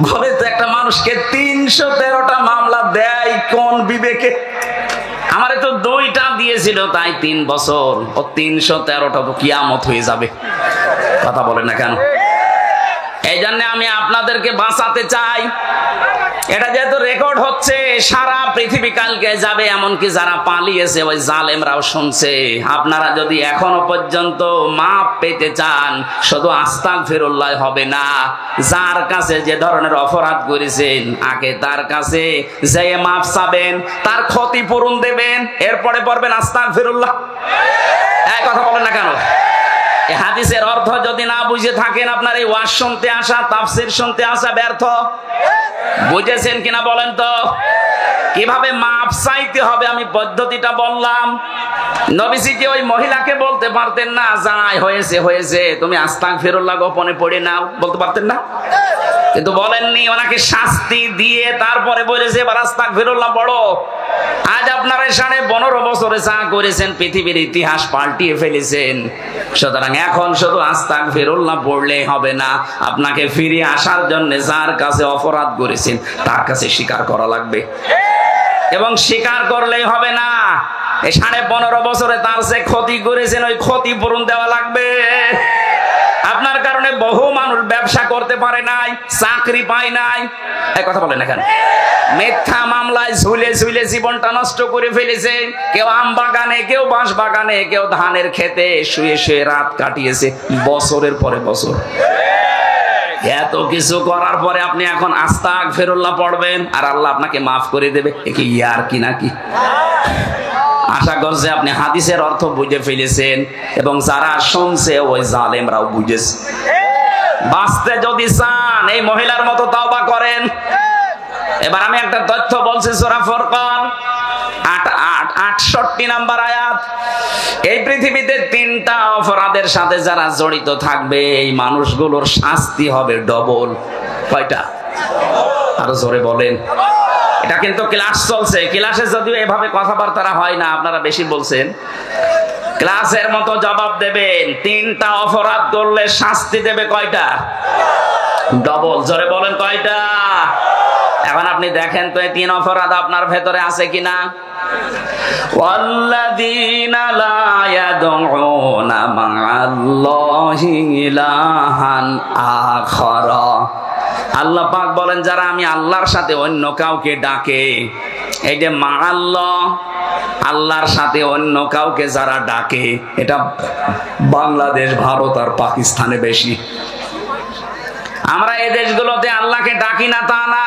বলে তো একটা মানুষকে 313টা মামলা দেয় কোন বিবেকে? আমারে তো 2টা দিয়েছিল, তাই 3 বছর। ও 313টা তো কিয়ামত হয়ে যাবে। কথা বলে না কেন? এই জন্য আমি আপনাদেরকে বাঁচাতে চাই। এটা যেহেতু রেকর্ড হচ্ছে, সারা পৃথিবী কালকে যাবে, এমনকি যারা পালিয়েছে ওই জালেমরাও শুনছে। আপনারা যদি এখনো পর্যন্ত মাপ পেতে চান, শুধু আস্তাগফিরুল্লাহ হবে না, যার কাছে যে ধরনের অপরাধ করেছেন আগে তার কাছে যে মাপ চাবেন, তার ক্ষতিপূরণ দেবেন, এরপরে পড়বেন আস্তাগফিরুল্লাহ। এই কথা বলেন না কেন? এই হাদিসের অর্থ যদি না বুঝে থাকেন, আপনার এই ওয়াজ শুনতে আসা, তাফসীর শুনতে আসা ব্যর্থ। বুঝেছেন কিনা বলেন তো? কিভাবে মাপ চাইতে হবে আমি পদ্ধতিটা বললাম। নবীজি কি ওই মহিলাকে বলতে পারতেন না, যাই হয়েছে হয়েছে, তুমি আস্তাগফিরুল্লাহ গোপনে পড়ে নাও? বলতে পারতেন না? কিন্তু বলেননি, ওনাকে শাস্তি দিয়ে তারপরে বলেছে এবার আস্তাগফিরুল্লাহ পড়ো। আজ আপনারা 15.5 বছরে যা করেছেন, পৃথিবীর ইতিহাস পাল্টিয়ে ফেলেছেন। সুতরাং এখন শুধু আস্তাগফিরুল্লাহ পড়লেই হবে না, আপনাকে ফিরে আসার জন্য যার কাছে অপরাধ করেছেন তার কাছে স্বীকার করা লাগবে। এবং স্বীকার করলেই হবে না, এই 15.5 বছরে তার যে ক্ষতি করেছেন ওই ক্ষতিপূরণ দেওয়া লাগবে। আপনি আপনার কারণে বহু মানুষ ব্যবসা করতে পারে নাই, চাকরি পায় নাই। এই কথা বলেন এখানে। মিথ্যা মামলায় ঝুলে ঝুলে জীবনটা নষ্ট করে ফেলেছে। কেউ আম বাগানে, কেউ বাঁশ বাগানে, কেউ ধানের খেতে শুয়ে শুয়ে রাত কাটিয়েছে বছরের পরে বছর। এত কিছু করার পরে আপনি এখন আস্তাগফিরুল্লাহ পড়বেন আর আল্লাহ আপনাকে মাফ করে দেবে, কি ইয়ার কি নাকি? আশা করছে আপনি হাদিসের অর্থ বুঝে ফেলেছেন এবং যারা শুনছে ওই জালেমরাও বুঝেছে। বাঁচতে যদি চান এই মহিলার মতো তাওবা করেন। এবার আমি একটা তথ্য বলছি, সূরা ফুরকান 68 নাম্বার আয়াত। এই পৃথিবীতে 3টা অপরাধের সাথে যারা জড়িত থাকবে এই মানুষগুলোর শাস্তি হবে ডবল। কয়টা? আরো জোরে বলেন। এটা কিন্তু ক্লাস চলছে, ক্লাসে যদিও এভাবে কথাবার্তা হয় না, আপনারা বেশি বলছেন। ক্লাসের মতো জবাব দেবেন। 3টা অপরাধ করলে শাস্তি দেবে কয়টা? ডবল। জোরে বলেন কয়টা? এখন আপনি দেখেন তো এই 3 অপরাধ আপনার ভেতরে আছে কিনা। ওয়াল্লাযীনা লা ইয়াদউনা মা'আল্লাহি ইলাহান আখারা। আল্লাহ পাক বলেন যারা আমি আল্লাহর সাথে অন্য কাউকে ডাকে, এই যে মা'আল্লাহ, আল্লাহর সাথে অন্য কাউকে যারা ডাকে, এটা বাংলাদেশ, ভারত আর পাকিস্তানে বেশি। আমরা এই দেশগুলোতে আল্লাহকে ডাকি না তা না,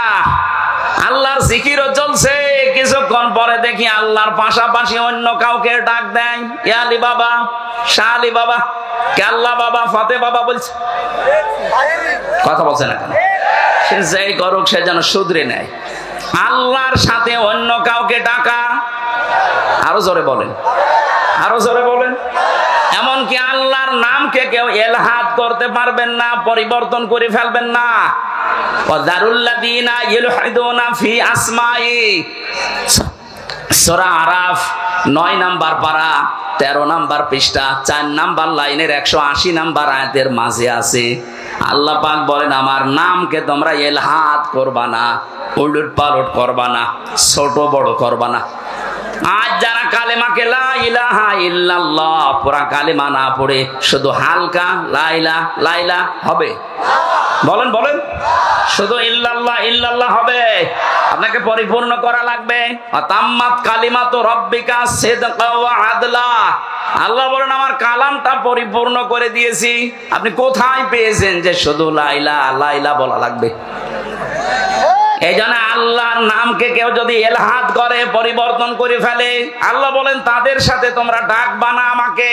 আল্লাহর জিকিরও চলছে, কিছুক্ষণ পরে দেখি আল্লাহর পাশাপাশি অন্য কাউকে ডাক দেয়। ইয়া আলী বাবা, শাহ আলী বাবা, কেল্লা বাবা, ফতে বাবা বলছে। কথা বলছে না কেন? সে যেই করুক সে যেন শুধরে নেয়। আল্লাহর সাথে অন্য কাউকে ডাকা, আরো জোরে বলেন, আরো জোরে বলেন। এমনকি আল্লাহর নামকে কেউ ইলহাদ করতে পারবেন না, পরিবর্তন করে ফেলবেন না। ওয়াদারুল্লাযীনা ইলহাদুনা ফি আসমাই, সূরা আরাফ 9 নাম্বার পারা 13 নাম্বার পৃষ্ঠা 4 নাম্বার লাইনের 180 নাম্বার আয়াতের মাঝে আছে। আল্লাহ পাক বলেন আমার নামকে তোমরা ইলহাদ করবা না, উলট পালট করবা না, ছোট বড় করবা না। আজ যারা কালেমাকে লা ইলাহা ইল্লাল্লাহ পুরা কালেমা না পড়ে শুধু হালকা লা ইলাহা লা ইলাহা হবে, বলেন বলেন, শুধু ইল্লাল্লাহ ইল্লাল্লাহ হবে। আপনাকে পরিপূর্ণ করা লাগবে। তাম্মাত কালিমাতু রাব্বিকা সিদকা ওয়া আদলা। আল্লাহ বলেন আমার কালামটা পরিপূর্ণ করে দিয়েছি। আপনি কোথায় পেয়েছেন যে শুধু লা ইলাহা লা ইলাহা বলা লাগবে? এই জন্য আল্লাহর নামকে কেউ যদি ইলহাদ করে, পরিবর্তন করে ফেলে, আল্লাহ বলেন তাদের সাথে তোমরা ডাকবা না আমাকে।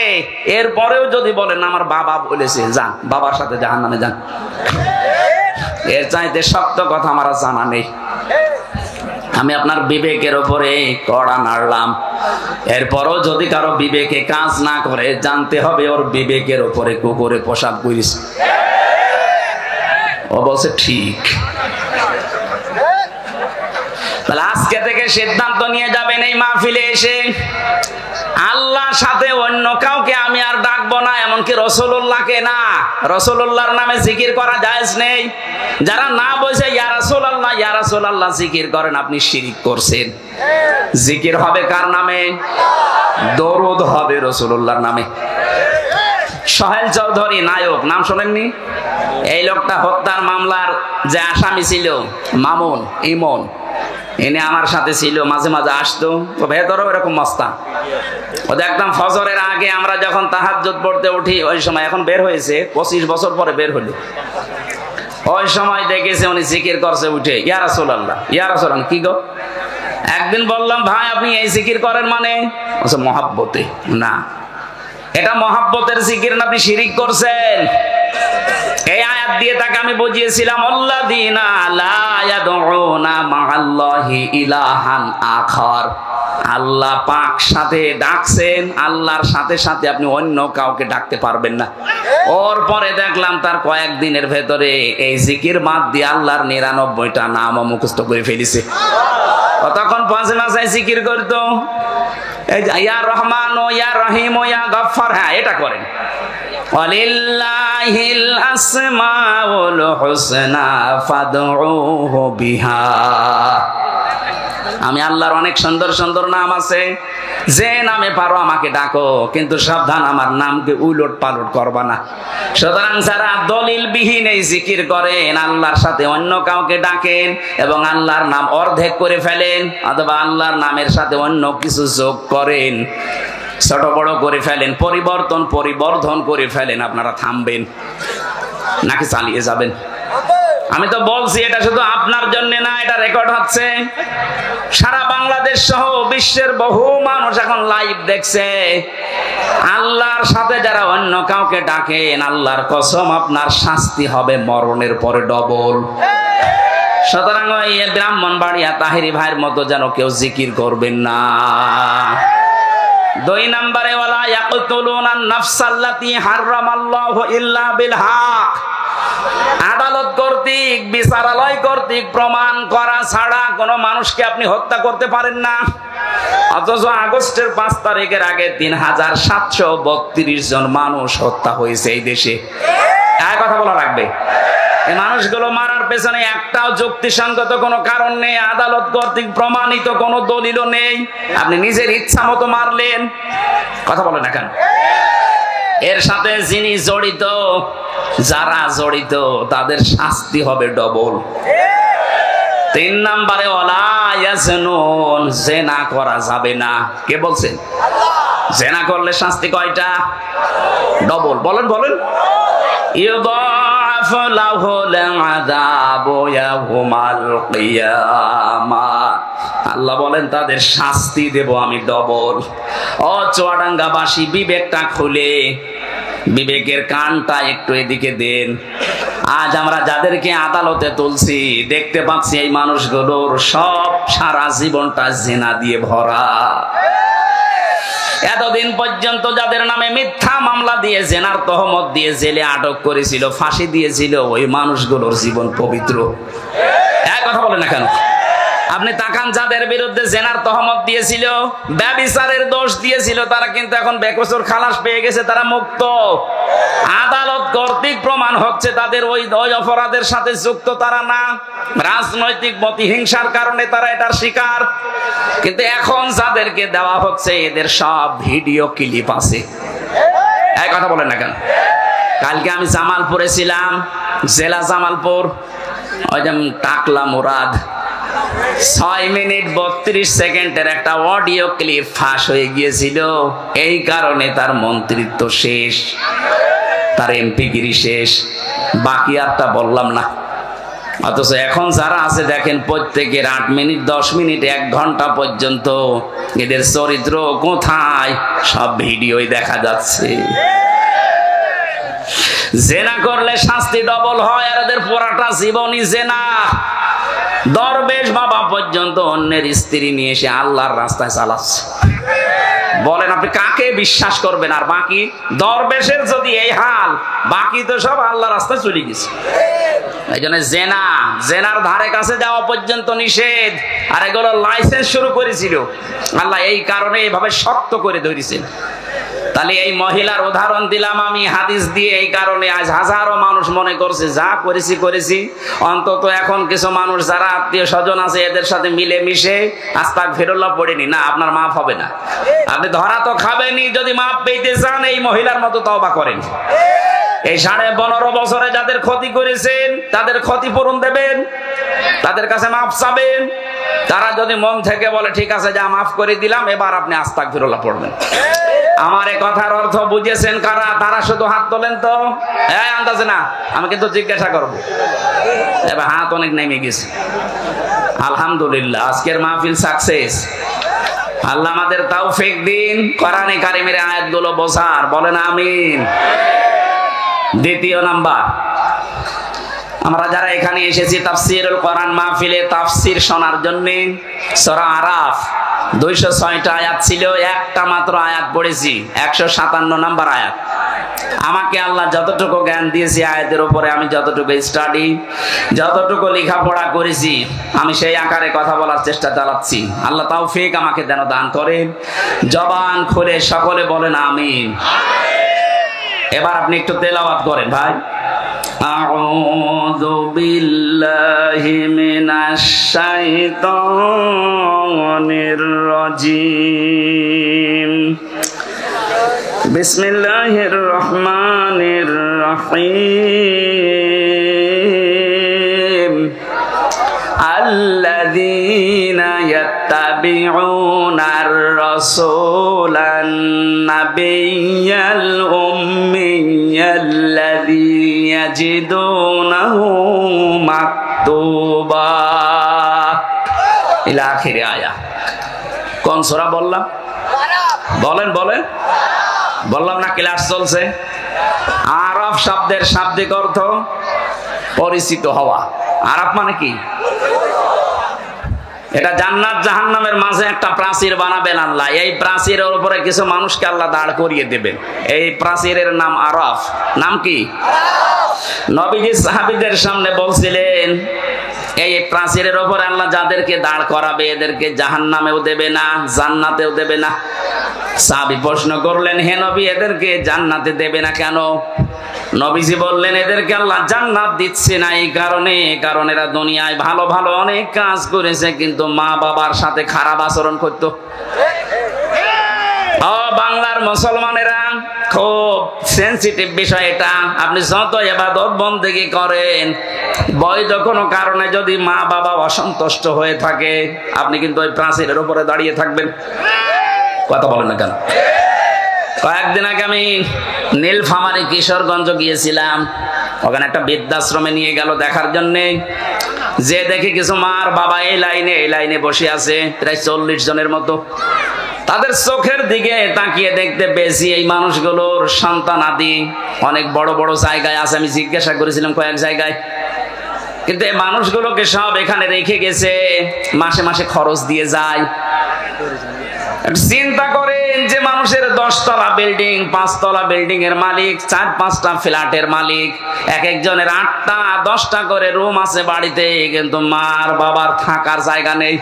এরপরেও যদি বলেন আমার বাবা বলেছে, যান বাবার সাথে জাহান্নামে যান। এর চাইতে শক্ত কথা আমার জানা নেই। আমি আপনার বিবেকের উপরে কড়া নাড়লাম, এরপরও যদি কারো বিবেকে কাজ না করে জানতে হবে ওর বিবেকের উপরে কুকুরে পোশাক করিস। ও বলছে ঠিক। তাহলে আজকে থেকে সিদ্ধান্ত নিয়ে যাবেন এই মাহফিলে এসে আল্লাহর সাথে অন্য কাউকে আমি আর ডাকবো না, এমনকি রাসূলুল্লাহকে না। রাসূলুল্লাহর নামে জিকির করা জায়েজ নেই। যারা না বলছে ইয়া রাসূলুল্লাহ ইয়া রাসূলুল্লাহ জিকির করেন, আপনি শিরক করছেন। জিকির হবে কার নামে? দরুদ হবে রাসূলুল্লাহর নামে। সোহেল চৌধুরী নায়ক, নাম শোনেননি? এই লোকটা হত্যার মামলার যে আসামি ছিল মামুন ইমন, এনে আমার সাথে ছিল, মাঝে মাঝে আসতো। ও ভেতরেও এরকম মস্তান। ও দেখতাম ফজরের আগে আমরা যখন তাহাজ্জুদ পড়তে উঠি ওই সময়, এখন বের হয়েছে 25 বছর পরে বের হলো, ওই সময় দেখেছে উনি জিকির করছে উঠে ইয়া রাসূলুল্লাহ ইয়া রাসূলুল্লাহ। কি গো? একদিন বললাম ভাই আপনি এই জিকির করেন মানে? বলছে মহাব্বতে। না, এটা মহাব্বতের জিকির না, আপনি শিরিক করছেন। এই আয়াত দিয়ে তাকে আমি বুঝিয়েছিলাম আল্লাযীনা লা ইয়াদউনা মা'আল্লাহি ইলাহান আখার। আল্লাহ পাক সাথে ডাকছেন, আল্লাহর সাথে সাথে আপনি অন্য কাউকে ডাকতে পারবেন না। ওর পরে দেখলাম তার কয়েকদিনের ভেতরে এই জিকির বাদ দিয়ে আল্লাহর 99টা নাম মুখস্থ করে ফেলেছে। তখন পাঁচে মাসে জিকির করতো, ইয়া রহমান ও ইয়া রহিম ও ইয়া গফফার। হ্যাঁ, এটা করেন। ওয়ালিল্লাহিল আসমাউল হুসনা ফাদউহু বিহা। আমি আল্লাহর অনেক সুন্দর সুন্দর নাম আছে, যে নামে পারো আমাকে ডাকো, কিন্তু সাবধান আমার নামকে উলট পালট করবা না। সুতরাং যারা দলিল বিহীন এই জিকির করেন, আল্লাহর সাথে অন্য কাউকে ডাকেন এবং আল্লাহর নাম অর্ধেক করে ফেলেন অথবা আল্লাহর নামের সাথে অন্য কিছু যোগ করেন, ছোট বড় করে ফেলেন, পরিবর্ধন করে ফেলেন, আপনারা থামবেন নাকি চালিয়ে যাবেন? আমি তো বলছি এটা শুধু আপনার জন্য না, এটা রেকর্ড হচ্ছে। সারা বাংলাদেশ সহ বিশ্বের বহু মানুষ এখন লাইভ দেখছে। আল্লাহর সাথে যারা অন্য কাউকে ডাকেন, আল্লাহর কসম আপনার শাস্তি হবে মরণের পরে ডবল। সুতরাং ওই ব্রাহ্মণবাড়িয়া তাহেরি ভাইয়ের মতো যেন কেউ জিকির করবেন না। 2 নম্বরে ওয়ালা ইয়াকতুলুনান নাফসাল্লাতী হারামাল্লাহু ইল্লা বিল হক। আদালত কর্তৃক, বিচারালয় কর্তৃক প্রমাণ করা ছাড়া কোনো মানুষকে আপনি হত্যা করতে পারেন না। অথচ আগস্টের 5 তারিখের আগে 3732 জন মানুষ হত্যা হয়েছে এই দেশে। এক কথা বলা রাখবে, এই মানুষগুলো মারার পেছনে একটাও যুক্তিসঙ্গত কোনো কারণ নেই, আদালত কর্তৃক প্রমাণিত কোনো দলিলও নেই। আপনি নিজের ইচ্ছা মতো মারলেন, কথা বলেন না কেন? এর সাথে যিনি জড়িত, যারা জড়িত, তাদের শাস্তি হবে ডবল। 3 নম্বরে ওয়ালা ইয়াজনুন, জিনা করা যাবে না। কে বলছেন? জিনা করলে শাস্তি কয়টা? ডবল। বলেন বলেন। ইউদাফ লাহুল আযাবু ইয়াউমাল কিয়ামাহ, আল্লাহ বলেন তাদের শাস্তি দেব আমি ডবল। ও চুয়াডাঙ্গাবাসী, বিবেকটা খুলে, বিবেকের কানটা একটু এদিকে দেন। আজ আমরা যাদেরকে আদালতে তুলছি, দেখতে পাচ্ছি এই মানুষগুলোর সব সারা জীবনটা জিনা দিয়ে ভরা। এতদিন পর্যন্ত যাদের নামে মিথ্যা মামলা দিয়ে, জেনার তহমত দিয়ে জেলে আটক করেছিল, ফাঁসি দিয়েছিল, ওই মানুষগুলোর জীবন পবিত্র। এক কথা বলেন না কেন? আপনি তাকান, যাদের বিরুদ্ধে জেনার তহমত দিয়েছিল, ব্যভিচারের দোষ দিয়েছিল, তারা কিন্তু এখন বেকসুর খালাস পেয়ে গেছে, তারা মুক্ত। আদালত কর্তৃক প্রমাণ হচ্ছে তাদের ওই অপরাধের সাথে যুক্ত তারা না, রাজনৈতিক প্রতিহিংসার কারণে তারা এটার শিকার। কিন্তু এখন যাদেরকে দেওয়া হচ্ছে, এদের সব ভিডিও ক্লিপ আছে। এক কথা বলেন না কেন? কালকে আমি জামালপুরে ছিলাম, জেলা জামালপুর, ওই যে টাকলা মুরাদ, 6 মিনিট 32 সেকেন্ডের একটা অডিও ক্লিপ ফাঁস হয়ে গিয়েছিল। এই কারণে তার মন্ত্রিত্ব শেষ, তার এমপিগিরি শেষ, বাকি আরটা বললাম না। অথচ এখন যারা আছে দেখেন, প্রত্যেকের 8 মিনিট 10 মিনিট 1 ঘন্টা পর্যন্ত এদের চরিত্র কোথায় সব ভিডিওই দেখা যাচ্ছে। জেনা করলে শাস্তি ডবল হয়, আর এদের পুরাটা জীবনই জেনা। দরবেশ বাবা পর্যন্ত অন্যের স্ত্রী নিয়ে এসে আল্লাহর রাস্তায় চালাচ্ছে। বলেন আপনি কাকে বিশ্বাস করবেন? আর বাকি দরবেশের যদি এই হাল, বাকি তো সব আল্লাহর রাস্তায় চলে গেছে। এই জন্য জেনার ধারে কাছে যাওয়া পর্যন্ত নিষেধ। আর এগুলো লাইসেন্স শুরু করেছিল আল্লাহ, এই কারণে এভাবে শক্ত করে ধরেছেন। তাহলে এই মহিলার উদাহরণ দিলাম আমি হাদিস দিয়ে, এই কারণে আজ হাজারো মানুষ মনে করছে যা করেছি, অন্তত এখন কিছু মানুষ যারা আত্মীয় স্বজন আছে এদের সাথে মিলে মিশে আস্তাগফিরুল্লাহ পড়েনি, না আপনার মাফ হবে না। আপনি ধরা তো খাবেনই, যদি মাফ পেতে চান এই মহিলার মতো তওবা করেন। এই 15.5 বছরে যাদের ক্ষতি করেছেন তাদের ক্ষতিপূরণ দেবেন, তাদের কাছে মাফ চাবেন। তারা যদি মন থেকে বলে ঠিক আছে যা মাফ করে দিলাম, এবার আপনি আস্তাগফিরুল্লাহ পড়বেন। আমার এই কথার অর্থ বুঝেছেন কারা? তারা শুধু হাত তোলেন তো, আন্দাজে না, আমি কিন্তু জিজ্ঞাসা করবো। এবার হাত অনেক নেমে গেছে। আলহামদুলিল্লাহ, আজকের মাহফিল সাকসেস। আল্লাহ আমাদের তৌফিক দিন কোরআনে কারিমের আয়াতগুলো বোঝার। বলেন আমিন। দ্বিতীয় নাম্বার, আমরা যারা এখানে এসেছি তাফসীরুল কোরআন মাহফিলে তাফসীর শোনার জন্য, সূরা আরাফ 206টা আয়াত ছিল, একটা মাত্র আয়াত পড়েছি, 157 নাম্বার আয়াত। আমাকে আল্লাহ যতটুকু জ্ঞান দিয়েছে আয়াতের উপরে, আমি যতটুকু স্টাডি, যতটুকু লেখাপড়া করেছি, আমি সেই আকারে কথা বলার চেষ্টা চালাচ্ছি। আল্লাহ তৌফিক আমাকে যেন দান করেন। জবান খুলে সকলে বলেন আমিন। এবার আপনি একটু তেলাওয়াত করেন ভাই। আউযু বিল্লাহি মিনাশ শাইতানির الشيطان الرجيم بسم الله الرحمن الرحيم الذين يتبعون الرسول النبي الأمي الذي يجدونه مكتوبا إلى آخر آية কোন সূরা বললাম বলেন বললাম না ক্লাস চলছে আরাফ শব্দের শাব্দিক অর্থ পরিচিত হওয়া আরাফ মানে কি এটা জান্নাত জাহান্নামের মাঝে একটা প্রাচীর বানাবেন আল্লাহ এই প্রাচীরের উপরে কিছু মানুষকে আল্লাহ দাঁড় করিয়ে দিবেন এই প্রাচীরের নাম আরাফ নাম কি নবীজি সাহাবীদের সামনে বলছিলেন এই প্রাচীরের উপরে আল্লাহ যাদেরকে দাঁড় করাবে এদেরকে জাহান্নামেও দেবে না জান্নাতেও দেবে না সাহাবী প্রশ্ন করলেন হে নবী এদেরকে জান্নাতে দেবে না কেন নবীজি বললেন এদেরকে আল্লাহ জান্নাত দিচ্ছে না এই কারণে কারণ এরা দুনিয়ায় ভালো ভালো অনেক কাজ করেছে কিন্তু মা বাবার সাথে খারাপ আচরণ করতো বাংলার মুসলমানেরা খুব সেনসিটিভ বিষয় এটা আপনি যত ইবাদত বন্দেগী করেন বৈধ কোনো কারণে যদি মা বাবা অসন্তুষ্ট হয়ে থাকে আপনি কিন্তু ওই প্রাচীরের উপরে দাঁড়িয়ে থাকবেন কথা বলেন না কেন কয়েকদিন আগে আমি নীলফামারী কিশোরগঞ্জ গিয়েছিলাম ওখানে একটা বৃদ্ধাশ্রমে নিয়ে গেল দেখার জন্য যে দেখি কিছু মার বাবা এই লাইনে বসে আছে প্রায় 40 জনের মতো তাদের চোখের দিকে তাকিয়ে দেখতে পেয়েছি এই মানুষগুলোর সন্তান আদি অনেক বড় বড় জায়গায় আছে আমি জিজ্ঞাসা করেছিলাম কয়েক জায়গায় কিন্তু এই মানুষগুলোকে সব এখানে রেখে গেছে মাসে মাসে খরচ দিয়ে যায় চিন্তা করেন যে মানুষের 10 তলা বিল্ডিং 5 তলা বিল্ডিং এর মালিক 4-5টা ফ্ল্যাটের মালিক এক একজনের 8টা 10টা করে রুম আছে বাড়িতে কিন্তু মার বাবার থাকার জায়গা নেই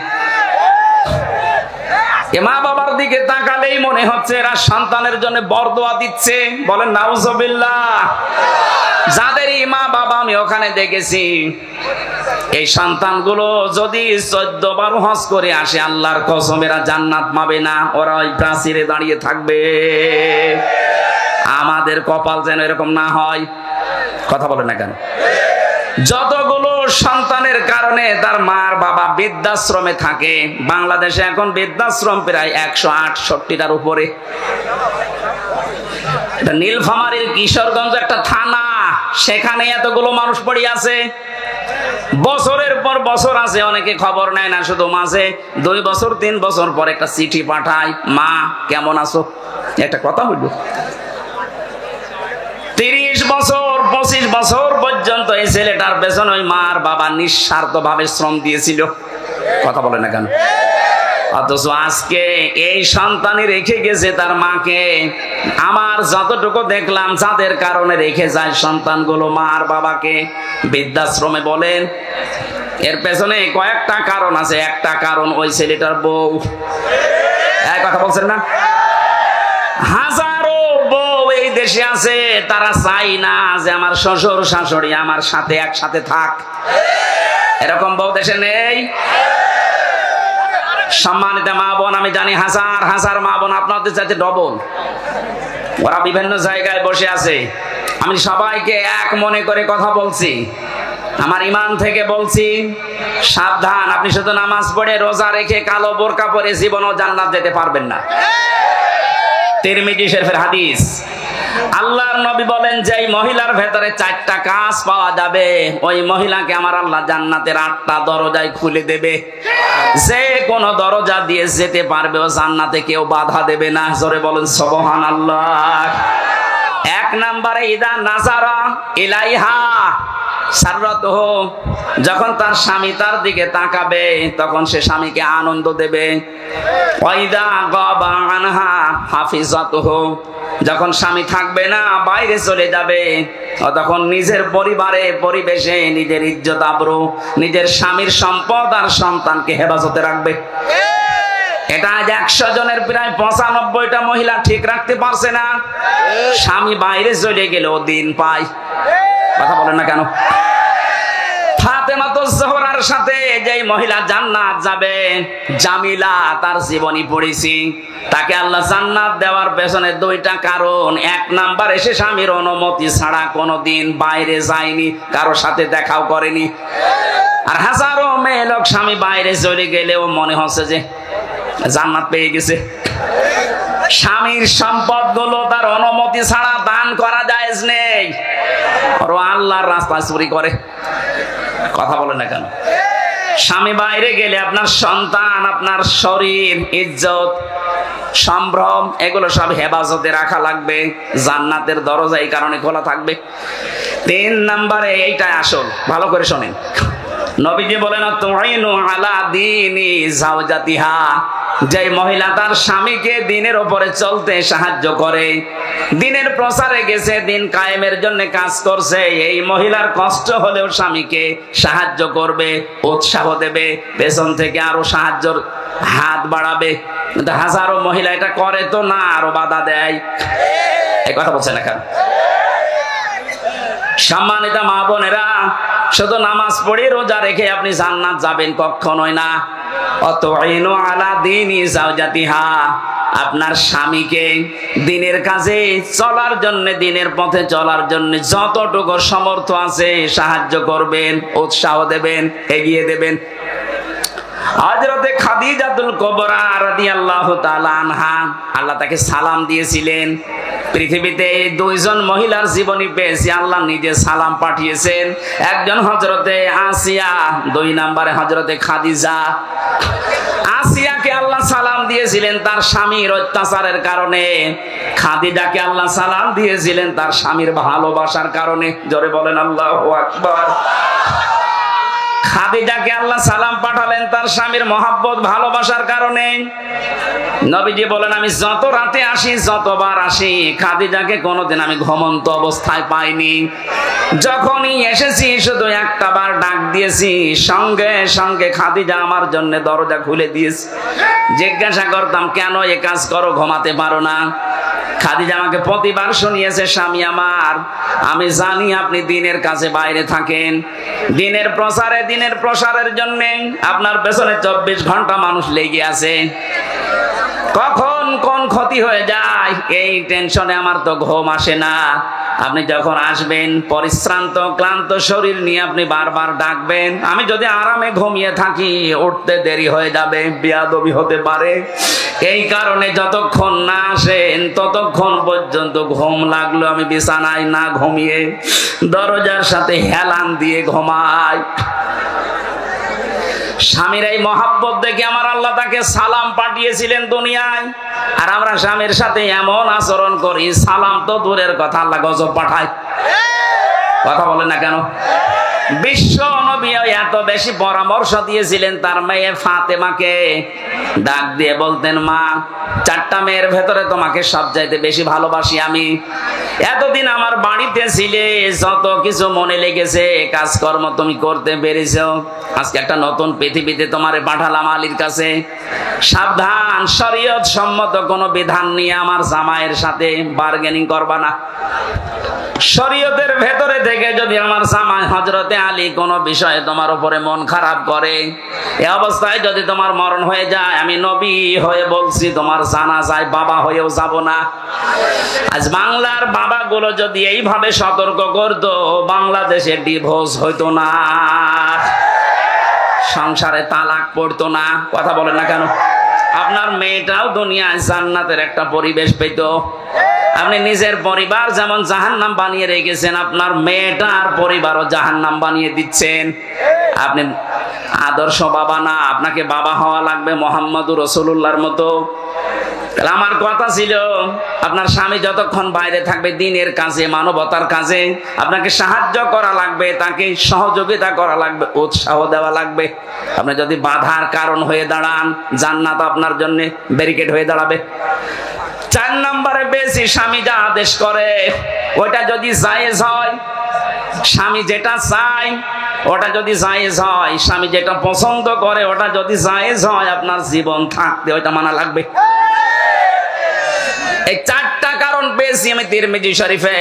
মা বাবার দিকে তাকালেই মনে হচ্ছে এরা সন্তানের জন্য বরদোয়া দিচ্ছে বলেন নাউজুবিল্লাহ যাদের মা বাবা আমি ওখানে দেখেছি এই সন্তানগুলো যদি 14 বার হজ করে আসে আল্লাহর কসম এরা জান্নাত পাবে না ওরা ওই প্রাচীরে দাঁড়িয়ে থাকবে আমাদের কপাল যেন এরকম না হয় কথা বলেন না কেন যতগুলো সন্তানের কারণে তার মার বাবা বৃদ্ধাশ্রমে থাকে বাংলাদেশে এখন বৃদ্ধাশ্রম প্রায় 168টার উপরে নীলফামারীর কিশোরগঞ্জ একটা থানা সেখানে এতগুলো মানুষ পড়ে আছে বছরের পর বছর আছে অনেকে খবর নেয় না শুধু মাঝে 2 বছর 3 বছর পর একটা চিঠি পাঠায় মা কেমন আছো একটা কথা হইল 30 বছর 25 বছর পর্যন্ত এই ছেলেটার পেছনে ওই মার বাবা নিঃস্বার্থ ভাবে শ্রম দিয়েছিল কথা বলে না কেন অথচ আজকে এই সন্তানই রেখে গেছে তার মাকে আমার যতটুকু দেখলাম যাদের কারণে রেখে যায় সন্তানগুলো মার বাবাকে বৃদ্ধাশ্রমে বলেন এর পেছনে কয়েকটা কারণ আছে একটা কারণ ওই ছেলেটার বউ এই কথা বলছেন না হাজারো বউ এই দেশে আছে তারা চাই না যে আমার শ্বশুর শাশুড়ি আমার সাথে একসাথে থাক এরকম বউ দেশে নেই সম্মানিত মা বোন আমি জানি হাজার হাজার মা বোন আপনাদের চাইতে ডবল ওরা বিভিন্ন জায়গায় বসে আছে আমি সবাইকে এক মনে করে কথা বলছি আমার ঈমান থেকে বলছি সাবধান আপনি শুধু নামাজ পড়ে রোজা রেখে কালো বোরকা পরে জীবনও জান্নাত যেতে পারবেন না তিরমিজি শরীফের হাদিস আল্লাহর নবী বলেন যে এই মহিলার ভেতরে 4টা কাজ পাওয়া যাবে ওই মহিলাকে আমার আল্লাহ জান্নাতের 8টা দরজায় খুলে দেবে যে কোন দরজা দিয়ে যেতে পারবে ও জান্নাতে কেউ বাধা দেবে না জোরে বলেন সুবহানাল্লাহ এক নম্বরে ইদা নাজারা ইলাইহা সাররাতুহু যখন তার স্বামী তার দিকে তাকাবে তখন সে স্বামীকে আনন্দ দেবে ওয়াইদা গাবা আনহা হাফিজাতুহু যখন স্বামী থাকবে না বাইরে চলে যাবে তখন নিজের পরিবারে পরিবেশে নিজের ইজ্জত আবরু নিজের স্বামীর সম্পদ আর সন্তানকে হেফাজতে রাখবে এটা আজ 100 জনের প্রায় 95টা মহিলা ঠিক রাখতে পারছে না স্বামী বাইরে চলে গেলেও দিন পায় কথা বলেন না কেন ফাতেমা তো জোহরার আপনার সাথে যেই মহিলা জান্নাত যাবে, জামিলা, তার জীবনী পড়েছি, তাকে আল্লাহ জান্নাত দেওয়ার পেছনে দুইটা কারণ। এক নাম্বার, এসে স্বামীর অনুমতি ছাড়া কোনোদিন বাইরে যায়নি, কারোর সাথে দেখাও করেনি। আর হাজারো মেয়ে লোক স্বামী বাইরে চলে গেলেও মনে হচ্ছে যে জান্নাত পেয়ে গেছে। স্বামীর সম্পদ গুলো তার অনুমতি ছাড়া দান করা জায়েজ নেই, আর আল্লাহর রাস্তায় চুরি করে। কথা বলে না কেন? স্বামী বাইরে গেলে আপনার সন্তান, আপনার শরীর, ইজ্জত, সম্ভ্রম, এগুলো সব হেফাজতে রাখা লাগবে। জান্নাতের দরজা এই কারণে খোলা থাকবে। 3 নম্বরে এইটাই আসল, ভালো করে শোনেন। নবীজি বলেন, তুইনু আলা দীনি যাওজাতিহা, যে মহিলা তার স্বামীকে দিনের উপরে চলতে সাহায্য করে, দিনের প্রচারে গেছে, দিন কায়েমের জন্য কাজ করছে, এই মহিলার কষ্ট হলেও স্বামীকে সাহায্য করবে, উৎসাহ দেবে, পেছন থেকে আরো সাহায্যের হাত বাড়াবে। কিন্তু হাজারো মহিলা এটা করে তো না, আরো বাধা দেয়। এই কথা বলছে না কেন? সম্মানিত মা বোনেরা, শুধু নামাজ পড়ে রোজা রেখে আপনি জান্নাত যাবেন কখনোই না। অতঈনু আলা দীনি যাওজাতিহা, আপনার স্বামীকে দিনের কাজে চলার জন্য, দিনের পথে চলার জন্য যতটুকু সমর্থ আছে সাহায্য করবেন, উৎসাহ দেবেন, এগিয়ে দেবেন। হযরতে খাদিজাতুল কুবরা রাদিয়াল্লাহু তাআলা আনহা, আল্লাহ তাকে সালাম দিয়েছিলেন। পৃথিবীতে এই 2 জন মহিলার জীবনী পেয়েছি, আল্লাহ নিজে সালাম পাঠিয়েছেন। একজন হযরতে আসিয়া, 2 নম্বরে হযরতে খাদিজা। আসিয়াকে আল্লাহ সালাম দিয়েছিলেন তার স্বামীর অত্যাচারের কারণে, খাদিজাকে আল্লাহ সালাম দিয়েছিলেন তার স্বামীর ভালোবাসার কারণে। জোরে বলেন আল্লাহু আকবার। খাদিজাকে আল্লাহ সালাম পাঠালেন তার স্বামীর মহব্বত, ভালোবাসার কারণে। নবীজি বলেন, আমি যত রাতে আসি, যতবার আসি, খাদিজাকে কোনোদিন আমি ঘুমন্ত অবস্থায় পাইনি। যখনই এসেছি শুধু একটা বার ডাক দিয়েছি, সঙ্গে সঙ্গে খাদিজা আমার জন্য দরজা খুলে দিয়েছে। জিজ্ঞাসা করতাম, কেন এ কাজ করো, ঘুমাতে পারো না? খাদিজা আমাকে প্রতিবার শুনিয়েছে, স্বামী আমার, আমি জানি আপনি দিনের কাছে বাইরে থাকেন, দিনের প্রচারে, দিনের প্রসারের জন্য আপনার পেছনে 24 ঘন্টা মানুষ লেগে আছে, কখন কোন ক্ষতি হয়ে যায় এই টেনশনে আমার তো ঘুম আসে না। আপনি যখন আসবেন পরিশ্রান্ত ক্লান্ত শরীর নিয়ে, আপনি বারবার ডাকবেন, আমি যদি আরামে ঘুমিয়ে থাকি উঠতে দেরি হয়ে যাবে, বেয়াদবি হতে পারে। এই কারণে যতক্ষণ না আসেন ততক্ষণ পর্যন্ত ঘুম লাগলো আমি বিছানায় না ঘুমিয়ে দরজার সাথে হেলান দিয়ে ঘুমাই। স্বামীর এই মহাব্বত দেখে আমার আল্লাহ তাকে সালাম পাঠিয়েছিলেন দুনিয়ায়। আর আমরা স্বামীর সাথে এমন আচরণ করি, সালাম তো দূরের কথা, আল্লাহ গজব পাঠায়। কথা বলেন না কেন? বিশ্ব নবী এত বেশি পরামর্শ দিয়েছিলেন তার মেয়ে ফাতেমাকে, ডাক দিয়ে বলতেন, মা, 4টা মেয়ের ভেতরে তোমাকে সবচাইতে বেশি ভালোবাসি আমি। এতদিন আমার বাড়িতে ছিলে, যত কিছু মনে লেগেছে, কাজকর্ম তুমি করতে পেরেছো। আজকে একটা নতুন পৃথিবীতে তোমারে পাঠালাম আলীর কাছে। সাবধান, শরীয়ত সম্মত কোনো বিধান নিয়ে আমার জামাইয়ের সাথে বার্গেনিং করবা না। শরীয়তের ভেতরে থেকে যদি আমার জামাই হযরতে আলী কোনো বিষয়ে তোমার উপরে মন খারাপ করে, এই অবস্থায় যদি তোমার মরণ হয়ে যায়, আমি নবী হয়ে বলছি তোমার জানাজায় বাবা হয়েও যাব না। আজ বাংলার বাবাগুলো যদি এইভাবে সতর্ক করতো, বাংলাদেশে ডিভোর্স হইতো না, সংসারে তালাক পড়তো না। কথা বলেন না কেন? আপনার মেয়েটাও দুনিয়ায় জান্নাতের একটা পরিবেশ পেত। আপনি নিজের পরিবার যেমন জাহান্নাম বানিয়ে রেখেছেন, আপনার মেয়েটার পরিবারও জাহান্নাম বানিয়ে দিচ্ছেন। আপনি আদর্শ বাবা না, আপনাকে বাবা হওয়া লাগবে মুহাম্মদুর রাসূলুল্লাহর মতো। আমার কথা ছিল, আপনার স্বামী যতক্ষণ বাইরে থাকবে দিনের কাজে, মানবতার কাজে, আপনাকে সাহায্য করা লাগবে, তাকে সহযোগিতা করা লাগবে, উৎসাহ দেওয়া লাগবে। আপনি যদি বাধার কারণ হয়ে দাঁড়ান, জান্নাত আপনার জন্য ব্যারিকেড হয়ে দাঁড়াবে। 4 নম্বরে, বেশি স্বামী যা আদেশ করে ওটা যদি জায়েজ হয়, স্বামী যেটা চায় ওটা যদি জায়েজ হয়, স্বামী যেটা পছন্দ করে ওটা যদি জায়েজ হয়, আপনার জীবন থাকতে ওটা মানা লাগবে। এই 4টা কারণ পেয়েছি আমি তিরমিজি শরীফে।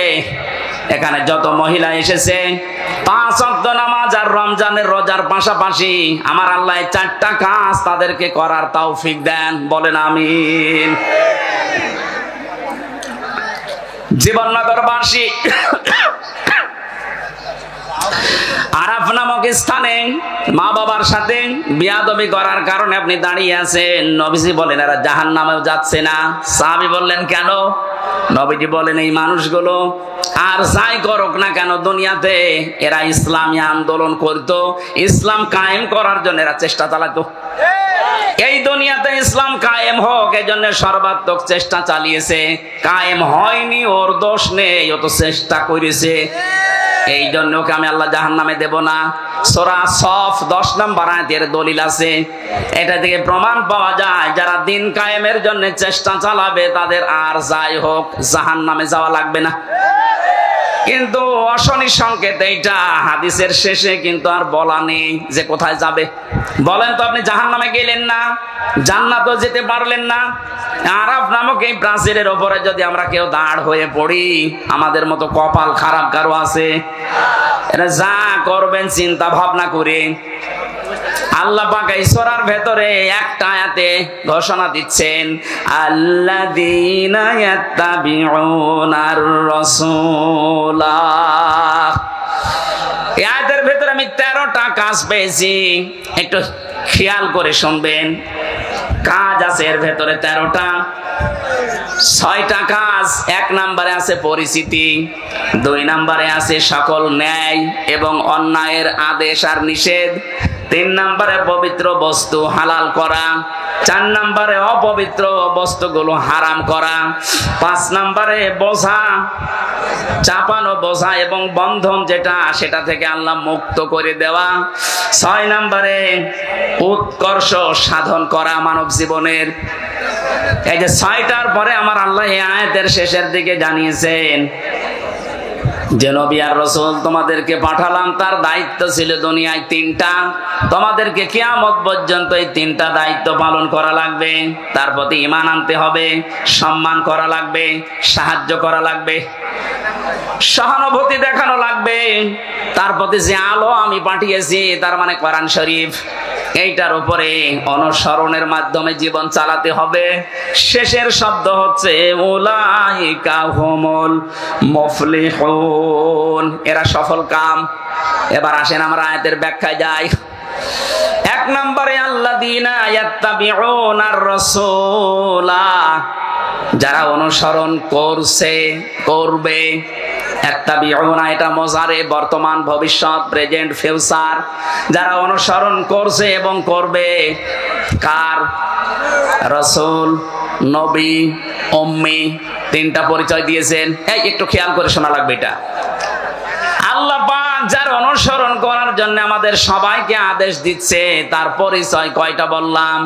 এখানে যত মহিলা এসেছে 5 ওয়াক্ত নামাজ রোজার রমজানের রোজার পাশাপাশি আমার আল্লাহ 4টা কাজ তাদেরকে করার তৌফিক দেন, বলেন আমিন। জীবননগরবাসী, আরাফ নামক স্থানে মা বাবার সাথে বিয়াদবি করার কারণে আপনি দাঁড়িয়ে আছেন। নবীজি বলেন এরা জাহান্নামেও যাচ্ছে না। সাহাবী বললেন কেন? নবীজি বলেন এই মানুষগুলো আর যাই করুক না কেন দুনিয়াতে এরা ইসলামী আন্দোলন করতো, ইসলাম কায়েম করার জন্য এরা চেষ্টা চালাতো। এই দুনিয়াতে ইসলাম কায়েম হোক এই জন্য সর্বাত্মক চেষ্টা চালিয়েছে। কায়েম হয়নি ওর দোষ নেই, ও তো চেষ্টা করেছে। এই জন্য ওকে আমি আল্লাহ জাহান্নামে দেব না। সূরা সফ 10 নম্বর আয়াতের দলিল আছে। এটা থেকে প্রমাণ পাওয়া যায় যারা দিন কায়েমের জন্য চেষ্টা চালাবে তাদের আর যাই হোক জাহান্নামে যাওয়া লাগবে না। কিন্তু অশনি সংকেত এইটা হাদিসের শেষে কিন্তু আর বলা নেই যে কোথায় যাবে। বলেন তো আপনি জাহান্নামে গেলেন না, জান্নাতও যেতে পারলেন না। আরাফ নামক এই প্রাচীরের উপরে যদি আমরা কেউ দাঁড় হয়ে পড়ি, আমাদের মতো কপাল খারাপ কারো আছে? এরা যা করবেন চিন্তা ভাবনা করে। আল্লাহ পাক এই সূরার ভেতরে একটা আয়াতে ঘোষণা দিচ্ছেন, আল্লাযীনা ইয়াত্তাবিউনার রাসূলা। এই আয়াতের ভেতরে আমি 13টা কাজ পেয়েছি, একটু খেয়াল করে শুনবেন। কাজ আছে এর ভেতরে 13টা। 6টা কাজ। 1 নম্বরে আছে পরিচিতি, 2 নম্বরে আছে সকল ন্যায় এবং অন্যায়ের আদেশ আর নিষেধ, 3 নম্বরে পবিত্র বস্তু হালাল করা, 4 নম্বরে অপবিত্র বস্তুগুলো হারাম করা, 5 নম্বরে বোঝা চাপানো বোঝা এবং বন্ধন যেটা সেটা থেকে আল্লাহ মুক্ত করে দেওয়া, 6 নম্বরে উৎকর্ষ সাধন করা মানব জীবনের। এই যে 6টার পরে আমার আল্লাহ এই আয়াতের শেষের দিকে জানিয়েছেন যে নবী আর রাসূল তোমাদেরকে পাঠালাম, তার দায়িত্ব ছিল দুনিয়ায় 3টা। তোমাদেরকে কিয়ামত পর্যন্ত এই 3টা দায়িত্ব পালন করা লাগবে। তার প্রতি ঈমান আনতে হবে, সম্মান করা লাগবে, সাহায্য করা লাগবে, সহানুভূতি দেখানো লাগবে। তার প্রতি যে আলো আমি পাঠিয়েছি তার মানে কোরআন শরীফ, এইটার উপরে অনুসরণের মাধ্যমে জীবন চালাতে হবে। শেষের শব্দ হচ্ছে উলাইকা হুমুল মুফলিহুন, এরা সফল কাম। এবার আসেন আমরা আয়াতের ব্যাখ্যায় যাই। 1 নম্বরে আল্লাযীনা ইয়াত্তাবিউনার রাসূলা, যারা অনুসরণ করছে করবে। ইয়াত্তাবিউনা এটা মুজারে, বর্তমান ভবিষ্যৎ প্রেজেন্ট ফিউচার। যারা অনুসরণ করছে এবং করবে কার? রাসূল, নবী, উম্মি, 3টা পরিচয় দিয়েছেন। এই একটু খেয়াল করে শোনা লাগবে এটা। আল্লাহ পাক যার অনুসরণ করার জন্য আমাদের সবাইকে আদেশ দিচ্ছে, তার পরিচয় কয়টা বললাম?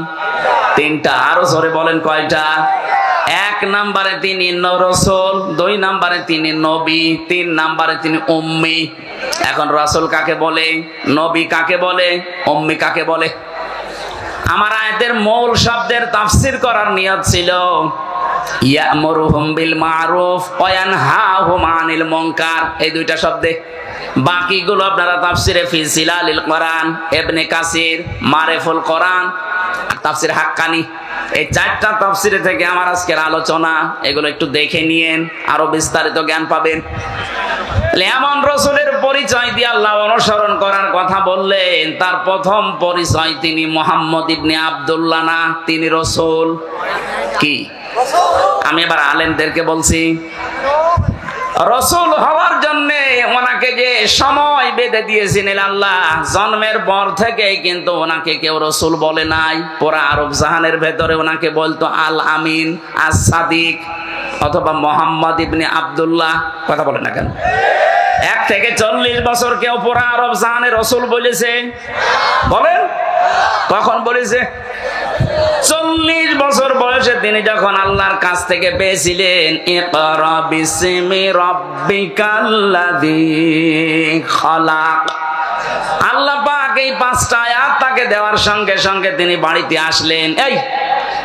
3টা। আরো জোরে বলেন কয়টা? 1 নম্বরে তিনি রাসূল, 2 নম্বরে তিনি নবী, 3 নম্বরে তিনি উম্মি। এখন রাসূল কাকে বলে, নবী কাকে বলে, উম্মি কাকে বলে? আমার আয়াতের মূল শব্দের তাফসীর করার নিয়ত ছিল ইয়ামুরুহুম বিল মারুফ ওয়া ইয়ানহাহুম আনিল মুনকার, এই 2টা শব্দে। বাকিগুলো আপনারা তাফসিরে ফি জিলালিল কোরআন, ইবনে কাসির, মারিফুল কোরআন, তাফসির হাক্কানি, এই 4টা তাফসিরে থেকে আমার আজকের আলোচনা। এগুলো একটু দেখে নিয়েন, আরো বিস্তারিত জ্ঞান পাবেন। এমন রাসূলের পরিচয় দিয়ে আল্লাহ অনুসরণ করার কথা বললেন, তার প্রথম পরিচয় তিনি মুহাম্মদ ইবনে আব্দুল্লাহ না, তিনি রাসূল। কি? আমি এবার আলেমদেরকে বলছি, রাসূল হওয়ার জন্য ওনাকে যে সময় বেঁধে দিয়েছিলেন আল্লাহ, জন্মের পর থেকেই কিন্তু ওনাকে কেউ রাসূল বলে নাই। পুরা আরব জাহানের ভেতরে ওনাকে বলতো আল আমিন, আস সাদিক অথবা মুহাম্মদ ইবনে আব্দুল্লাহ। কথা বলে না কেন? 1 থেকে 40 বছর কেউ পুরা আরব জাহানে রাসূল বলেছে? বলেন কখন বলেছে? 40 বছর বয়সে তিনি যখন আল্লাহর কাছ থেকে পেয়েছিলেন ইকরা বিসমি রাব্বিকাল্লাযী খালাক, আল্লাহ পাক এই 5টা আয়াত তাকে দেওয়ার সঙ্গে সঙ্গে তিনি বাড়িতে আসলেন। এই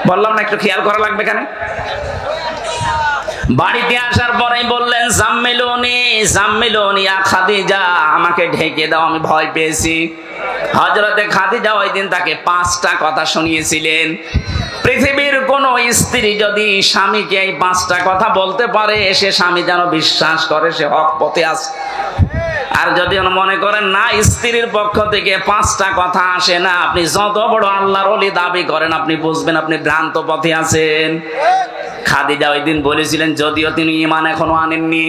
বললাম না একটু খেয়াল করা লাগবে কেন? বাড়িতে আসার পরেই বললেন জাম্মিলুনি জাম্মিলুনি ইয়া খাদিজা, আমাকে ঢেকে দাও, আমি ভয় পেয়েছি। হযরতে খাদিজা ওই দিন তাকে 5টা কথা শুনিয়েছিলেন। পৃথিবীর কোন স্ত্রী যদি স্বামীকে এই 5টা কথা বলতে পারে, সে স্বামী যেন বিশ্বাস করে সে হক পথে আছে। আর যদি মনে করেন না স্ত্রীর পক্ষ থেকে 5টা কথা আসে না, আপনি যত বড় আল্লাহর ওলি দাবি করেন, আপনি বুঝবেন আপনি ভ্রান্ত পথে আছেন। খাদিজা ওই দিন বলেছিলেন, যদিও তিনি ঈমান এখনো আনেননি,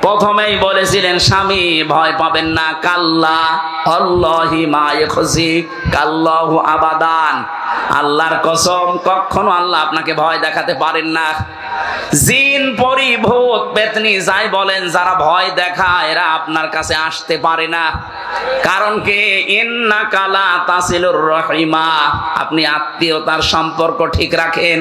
প্রথমেই বলেছিলেন স্বামী ভয় পাবেন না, কাল্লা আল্লাহি মা ইয়াখজিক কাল্লাহু আবাদান, আল্লাহর কসম কখনো আল্লাহ আপনাকে ভয় দেখাতে পারেন না। জিন পরি ভূত পেতনি যাই বলেন, যারা ভয় দেখায় এরা আপনার কাছে আসতে পারে না। কারণ কি, ইন্নাকা লা তাসিলুর রহিমা, আপনি আত্মীয়তার সম্পর্ক ঠিক রাখেন।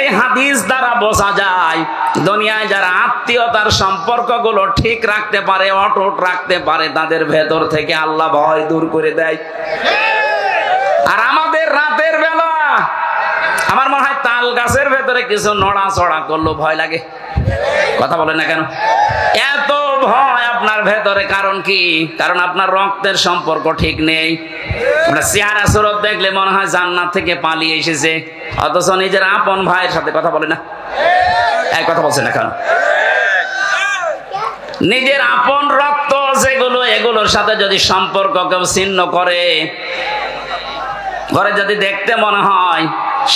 এই হাদিস দ্বারা বোঝা যায় দুনিয়ায় যারা আত্মীয়তার সম্পর্কগুলো ঠিক রাখতে পারে, অটুট রাখতে পারে, তাদের ভেতর থেকে আল্লাহ ভয় দূর করে দেয়। আর আমাদের রাতের বেলা আমার মনে হয় তাল গাছের ভেতরে কিছু নড়াচড়া করলো ভয় লাগে। কথা বলেন না কেন? এত ভয় আপনার ভেতরে, কারণ কি? কারণ আপনার রক্তের সম্পর্ক ঠিক নেই। আমরা চেহারা সুরত দেখলে মনে হয় জান্নাত থেকে পালিয়ে এসেছে, অথচ নিজের আপন ভাইয়ের সাথে কথা বলে না। এই কথা বলছে না কেন? নিজের আপন রক্ত যেগুলো, এগুলোর সাথে যদি সম্পর্ক কেউ ছিন্ন করে, ঘরে যদি দেখতে মনে হয়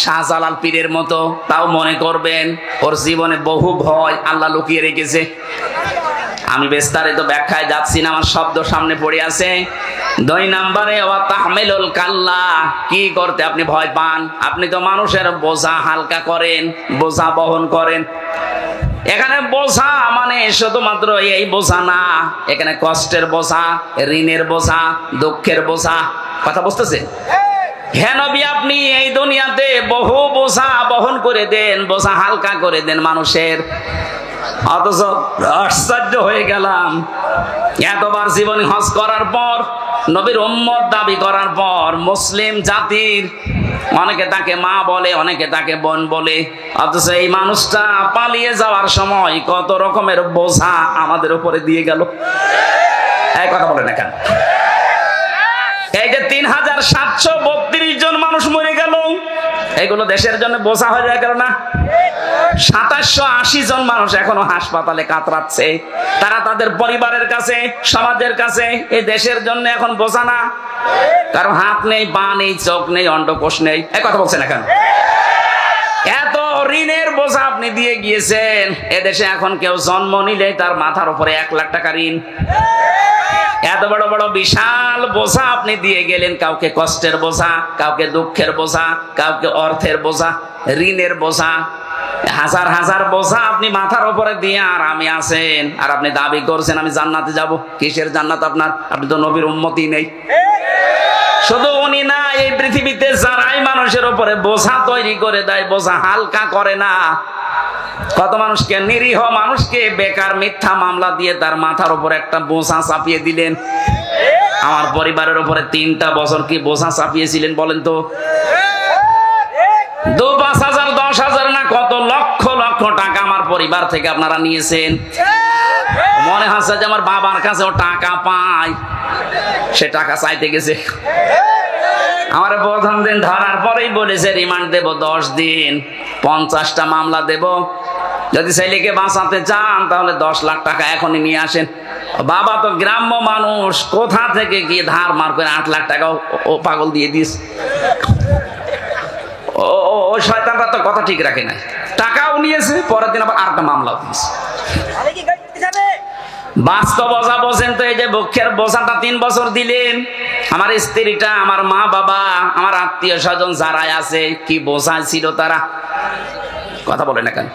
শাহজালাল পীরের মতো, তাও মনে করবেন ওর জীবনে বহু ভয় আল্লাহ লুকিয়ে রেখেছে। আমি বিস্তারিত ব্যাখ্যায় যাচ্ছি না, আমার শব্দ সামনে পড়ে আছে। 2 নম্বরে ওয়া তাহমিলুল কাল্লা, কি করতে আপনি ভয় পান? আপনি তো মানুষের বোঝা হালকা করেন, বোঝা বহন করেন। এখানে বোঝা মানে শুধুমাত্র এই বোঝা না, এখানে কষ্টের বোঝা, ঋণের বোঝা, দুঃখের বোঝা। কথা বুঝতেছেন? হ্যাঁ নবী, আপনি এই দুনিয়াতে বহু বোঝা বহন করে দেন, বোঝা হালকা করে দেন মানুষের। অথচ আশ্চর্য হয়ে গেলাম, এতবার জীবনে হজ করার পর, নবীর উম্মত দাবি করার পর, মুসলিম জাতির অনেকে তাকে মা বলে, অনেকে তাকে বোন বলে, অথচ এই মানুষটা পালিয়ে যাওয়ার সময় কত রকমের বোঝা আমাদের উপরে দিয়ে গেল। এই কথা বলে না কেন? এই যে 3732 জন মানুষ মরে গেল, এগুলো দেশের জন্য বোঝা হয়ে যায় গেল না? 2780 জন মানুষ এখনো হাসপাতালে কাতরাচ্ছে, তারা তাদের পরিবারের কাছে, সমাজের কাছে এই দেশের জন্য এখন বোঝা না? কারণ হাত নেই, পা নেই, চোখ নেই, অন্ডকোষ নেই। এই কথা বলছে না কেন? এত ঋণের বোঝা আপনি দিয়ে গিয়েছেন, এদেশে এখন কেউ জন্ম নিলে তার মাথার উপরে 1 লাখ টাকা ঋণ। এত বড় বড় বিশাল বোঝা আপনি দিয়ে গেলেন, কাউকে কষ্টের বোঝা, কাউকে দুঃখের বোঝা, কাউকে অর্থের বোঝা, ঋণের বোঝা, হাজার হাজার বোঝা আপনি মাথার উপরে দিয়ে আরামে আছেন। আর আপনি দাবি করছেন আমি জান্নাতে যাব। কিসের জান্নাত আপনার? আপনি তো নবীর উম্মতই নেই। শুধু উনি না, এই পৃথিবীতে যারাই মানুষের উপরে বোঝা তৈরি করে দেয়, বোঝা হালকা করে না, কত মানুষকে, নিরীহ মানুষকে বেকার মিথ্যা মামলা দিয়ে তার মাথার উপর একটা বোঝা চাপিয়ে দিলেন। আমার পরিবারের উপরে 3টা বছর কি বোঝা চাপিয়েছিলেন বলেন তো? 2-5 হাজার, 10,000 না, কত লক্ষ লক্ষ টাকা আমার পরিবার থেকে আপনারা নিয়েছেন। মনে হচ্ছে যে আমার বাবার কাছেও টাকা পায়, সে টাকা চাইতে গেছে। আমার প্রথম দিন ধরার পরেই বলেছে রিমান্ড দেব 10 দিন, 50টা মামলা দেব, যদি ছেলেকে বাঁচাতে চান তাহলে 10 লাখ টাকা এখনই নিয়ে আসেন। বাবা তো গ্রাম্য মানুষ, কোথা থেকে গিয়ে ধার মার করে 8 লাখ টাকা ও পাগল দিয়ে দিস। ও শয়তানটা তো কথা ঠিক রাখে না, টাকাও নিয়েছে, পরের দিন আবার 8টা মামলাও দিয়েছে। বাস্তবতা বোঝেন তো? এই যে বক্ষের বোঝাটা 3 বছর দিলেন, আমার স্ত্রীটা, আমার মা বাবা, আমার আত্মীয় স্বজন যারা আছে, কি বোঝা ছিল তারা? কথা বলে না কেন?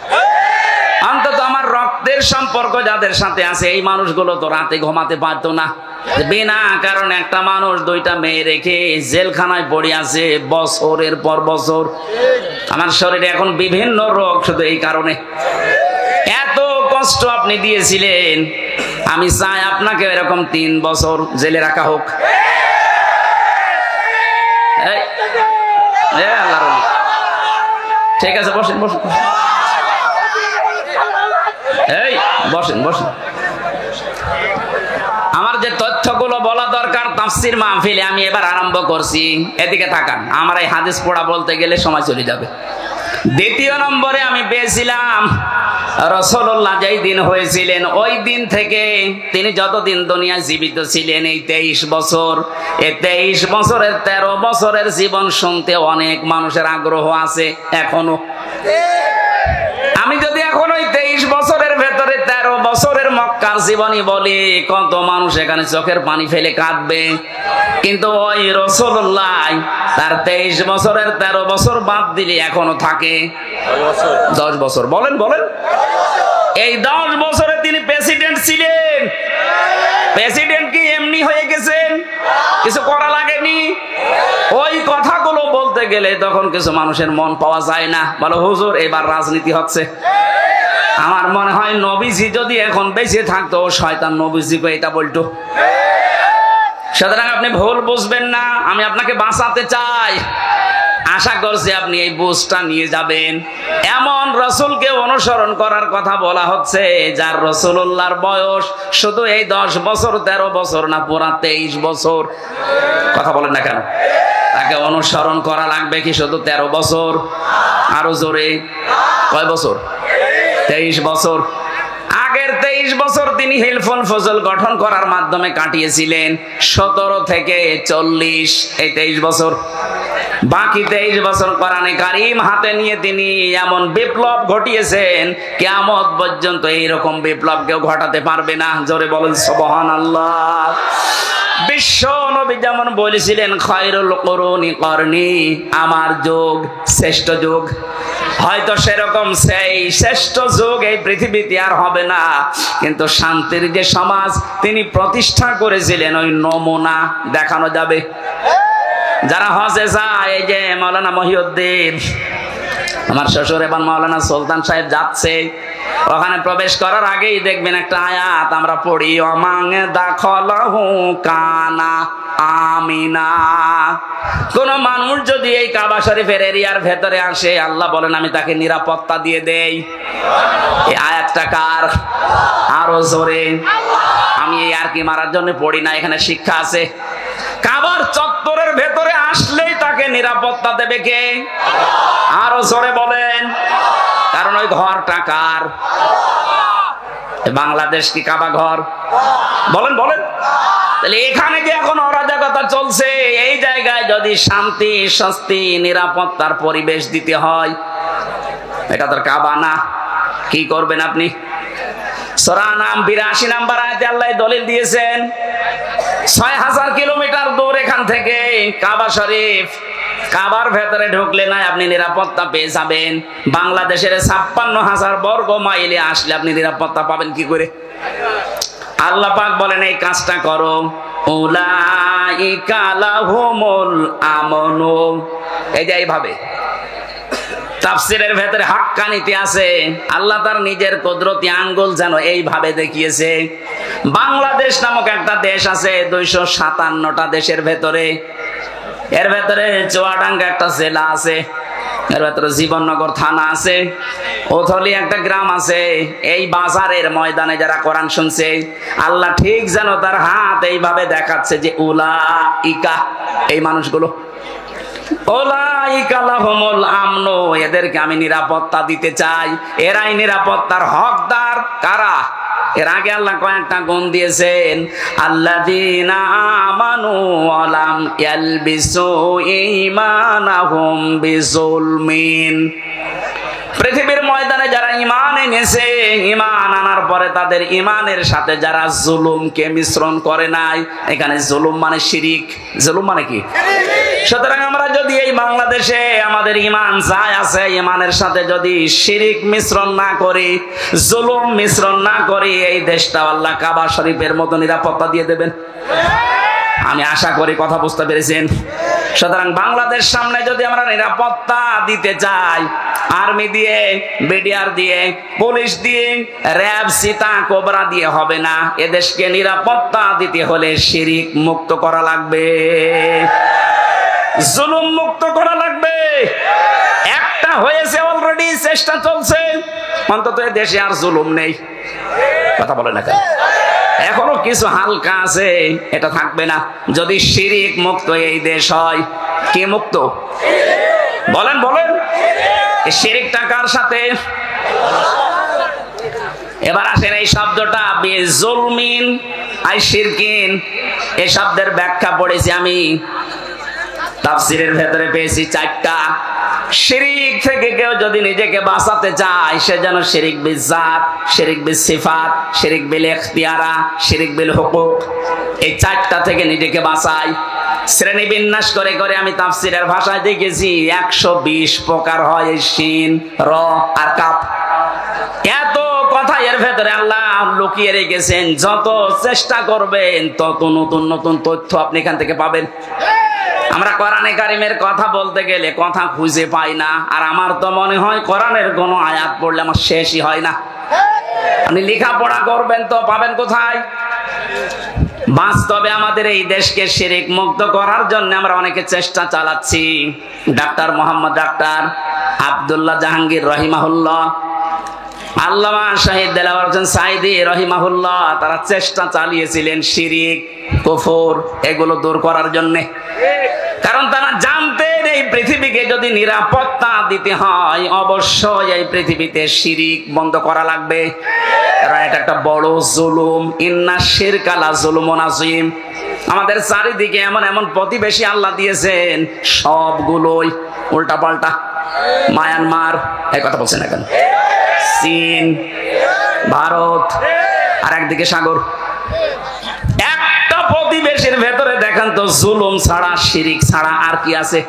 অন্তত আমার রক্তের সম্পর্ক যাদের সাথে আছে, এই মানুষগুলো তো রাতে ঘুমাতে পারতো না। বিনা কারণে একটা মানুষ 2টা মেয়ে রেখে জেলখানায় পড়ে আছে বছরের পর বছর। আমার শরীরে এখন বিভিন্ন রোগ শুধু এই কারণে। এত কষ্ট আপনি দিয়েছিলেন, আমি চাই আপনাকে এরকম 3 বছর জেলে রাখা হোক। ঠিক আছে, বসেন বসেন। বসেন বসেন। আমার যে তথ্যগুলো বলা দরকার তাফসীর মাহফিলে আমি এবার আরম্ভ করছি, এদিকে তাকান। আমার এই হাদিস পড়া বলতে গেলে সময় চলে যাবে। দ্বিতীয় নম্বরে আমি পেয়েছিলাম রাসূলুল্লাহ যেই দিন হয়েছিলেন ওই দিন থেকে তিনি যতদিন দুনিয়ায় জীবিত ছিলেন এই 23 বছর, এই 23 বছরের 13 বছরের জীবন শুনতে অনেক মানুষের আগ্রহ আছে এখনো। আমি যদি এখন ওই 23 বছরের ভেতরে 13 বছরের মক্কার জীবনী বলি, কত মানুষ এখানে চোখের পানি ফেলে কাঁদবে। কিন্তু ওই রাসূলুল্লাহ তার 23 বছরের 13 বছর বাদ দিলে এখনো থাকে 10 বছর। বলেন বলেন, এই 10 বছরে তিনি প্রেসিডেন্ট ছিলেন। প্রেসিডেন্ট কি এমনি হয়ে গেছেন? কিছু করা লাগেনি। ওই কথাগুলো বলতে গেলে তখন কিছু মানুষের মন পাওয়া যায় না, বলো হুজুর এবার রাজনীতি হচ্ছে। আমার মনে হয় নবীজি যদি এখন বেঁচে থাকতো শয়তান নবীজিকে এটা বলতো। সুতরাং আপনি ভুল বুঝবেন না, আমি আপনাকে বাঁচাতে চাই। আশা করছি আপনি এই বুঝটা নিয়ে যাবেন। এমন রাসূলকে অনুসরণ করার কথা বলা হচ্ছে যার রাসূলুল্লাহর বয়স শুধু এই 10 বছর 13 বছর না, পুরা 23 বছর। কথা বলেন না কেন? তাকে অনুসরণ করা লাগবে কি শুধু 13 বছর? আরো জোরে, কয় বছর? 23 বছর। আগের 23 বছর তিনি হিলফুল ফজল গঠন করার মাধ্যমে কাটিয়েছিলেন। 17 থেকে 40 এই 23 বছর। বাকি 23 বছর কোরআনে কারীম হাতে নিয়ে তিনি এমন বিপ্লব ঘটিয়েছেন, কিয়ামত পর্যন্ত এইরকম বিপ্লব কেউ ঘটাতে পারবে না। জোরে বলেন সুবহানাল্লাহ। বিশ্ব নবী যেমন বলেছিলেন খায়রুল কুরুনি করনি, আমার যুগ শ্রেষ্ঠ যুগ। হয়তো সেরকম সেই শ্রেষ্ঠ যুগ এই পৃথিবীতে আর হবে না, কিন্তু শান্তির যে সমাজ তিনি প্রতিষ্ঠা করেছিলেন ওই নমুনা দেখানো যাবে। যারা হজে যায়, এই যে মাওলানা মহিউদ্দিন, আমার শ্বশুর এবং মাওলানা সুলতান সাহেব যাচ্ছে, ওখানে প্রবেশ করার আগেই দেখবেন একটা আয়াত আমরা পড়ি, অমাং দাখলাহু কানা আমিনা। কোন মানুষ যদি এই কাবা শরীফের এরিয়ার ভেতরে আসে, আল্লাহ বলেন আমি তাকে নিরাপত্তা দিয়ে দেই। এই আয়াতটা কার? আরো জোরে। আমি এই আর কি মারার জন্য পড়ি না, এখানে শিক্ষা আছে। কাবার চত্বরের ভেতরে আসলেই তাকে নিরাপত্তা দেবে কে? আরো জোরে বলেন। কারণ ওই ঘরটা কার? বাংলাদেশ কি কাবা ঘর? বলেন বলেন। তাহলে এখানে যে এখন অরাজকতা চলছে, এই জায়গায় যদি শান্তি স্বস্তি নিরাপত্তার পরিবেশ দিতে হয়, এটা তো কাবা না। কি করবেন আপনি? সূরা নাম 82 নম্বর আয়াতে আল্লাহ দলিল দিয়েছেন 6000 কিলোমিটার দূর এখান থেকে কাবা শরীফ। কাবার ভেতরে ঢুকলে না আপনি নিরাপত্তা পেয়ে যাবেন। বাংলাদেশের 56,000 বর্গ মাইলে আসলে আপনি নিরাপত্তা পাবেন কি করে? আল্লাহ পাক বলেন এই কাজটা করো, উলাইকা লাহুমুল আমনু। এই যে এইভাবে তাফসীরের ভেতরে হাক্কানিতে আছে, আল্লাহ তার নিজের কুদরতি আঙ্গুল যেন এইভাবে দেখিয়েছে। বাংলাদেশ নামক একটা দেশ আছে 257টা দেশের ভেতরে। এর ভেতরে চুয়াডাঙ্গা একটা জেলা আছে, এর ভেতরে জীবননগর থানা আছে, ওথলি একটা গ্রাম আছে। এই বাজারের ময়দানে যারা কোরআন শুনছে, আল্লাহ ঠিক যেন তার হাত এইভাবে দেখাচ্ছে যে উলাইকা, এই মানুষগুলো, উলাইকা লাহুমুল আমনু, এদেরকে আমি নিরাপত্তা দিতে চাই। এরাই নিরাপত্তার হকদার। কারা? এর আগে আল্লাহ কয়েকটা গুণ দিয়েছেন, আল্লাযীনা আমানু ওয়া লাম ইয়ালবিসু ঈমানাহুম বিযুলমিন। পৃথিবীর ময়দানে যারা ঈমান এনেছে, ঈমান আনার পরে তাদের ঈমানের সাথে যারা জুলুমকে মিশ্রণ করে নাই। এখানে জুলুম মানে শিরিক। জুলুম মানে কি? সুতরাং আমরা যদি এই বাংলাদেশে আমাদের ঈমান যায় আছে, ঈমানের সাথে যদি শিরিক মিশ্রণ না করি, জুলুম মিশ্রণ না করি, এই দেশটা আল্লাহ কাবা শরীফের মতো নিরাপত্তা দিয়ে দেবেন। আমি আশা করি কথা বুঝতে পেরেছেন। সুতরাং বাংলাদেশ সামনে যদি আমরা নিরাপত্তা দিতে চাই, আর্মি দিয়ে, বিডিআর দিয়ে, পুলিশ দিয়ে, র্যাব, সীতা, কোবরা দিয়ে হবে না। এদেশকে নিরাপত্তা দিতে হলে শিরিক মুক্ত করা লাগবে, জুলুম মুক্ত করা লাগবে। একটা হয়েছে অলরেডি, চেষ্টা চলছে, অন্তত দেশে আর জুলুম নেই। কথা বলে না কেন? এখনো কিছু হালকা আছে, এটা থাকবে না যদি শিরিক মুক্ত এই দেশ হয়। কে মুক্ত? বলেন বলেন। শিরিক টাকার সাথে এবার আসেন এই শব্দটা বিজুলমিন আই শিরকিন, এই শব্দের ব্যাখ্যা পড়েছি আমি তাফসীরের ভেতরে পেয়েছি 4টা। শিরিক থেকে কেউ যদি নিজেকে বাঁচাতে চায় সে যেন শিরিক বিল জাত, শিরিক বিল সিফাত, শিরিক বিল ইখতিয়ারা, শিরিক বিল হুকুক, এই 4টা থেকে নিজেকে বাঁচায়। শ্রেণী বিন্যাস করে করে আমি তাফসীরের ভাষায় দেখেছি 120 প্রকার হয় এই শিন, র আর কাফ। এত কথা এর ভেতরে আল্লাহ লুকিয়ে রেখেছেন, যত চেষ্টা করবেন তত নতুন নতুন তথ্য আপনি এখান থেকে পাবেন। আমরা কোরআনে কারিমের কথা বলতে গেলে কথা খুঁজে পাই না, আর আমার তো মনে হয় কোরআনের কোনো আয়াত পড়লে আমার শেষই হয় না। আপনি লেখাপড়া করবেন তো পাবেন কোথায়? বাস্তবে আমাদের এই দেশকে শিরিক মুক্ত করার জন্য আমরা অনেকে চেষ্টা চালাচ্ছি। ডাক্তার মোহাম্মদ ডাক্তার আব্দুল্লাহ জাহাঙ্গীর রহিমাহুল্লাহ, আল্লামা শাহিদ দেলাওয়ার হোসেন সাইদি রহিমাহুল্লাহ, তারা চেষ্টা চালিয়েছিলেন শিরিক কুফর এগুলো দূর করার জন্য। কারণ তারা জানতেন এই পৃথিবীকে যদি নিরাপত্তা দিতে হয় অবশ্যই এই পৃথিবীতে শিরিক বন্ধ করা লাগবে, কারণ এটা একটা বড় জুলুম। ইন্না শিরকা লা যুলুমুন আযীম। আমাদের চারিদিকে এমন এমন প্রতিবেশী আল্লাহ দিয়েছেন, সবগুলোই উল্টাপাল্টা। মায়ানমার, এই কথা বলছেন না কেন? চীন, ভারত, আর একদিকে সাগর। একটা প্রতিবেশীর ভেতরে দেখেন তো জুলুম ছাড়া শিরিক ছাড়া আর কি আছে?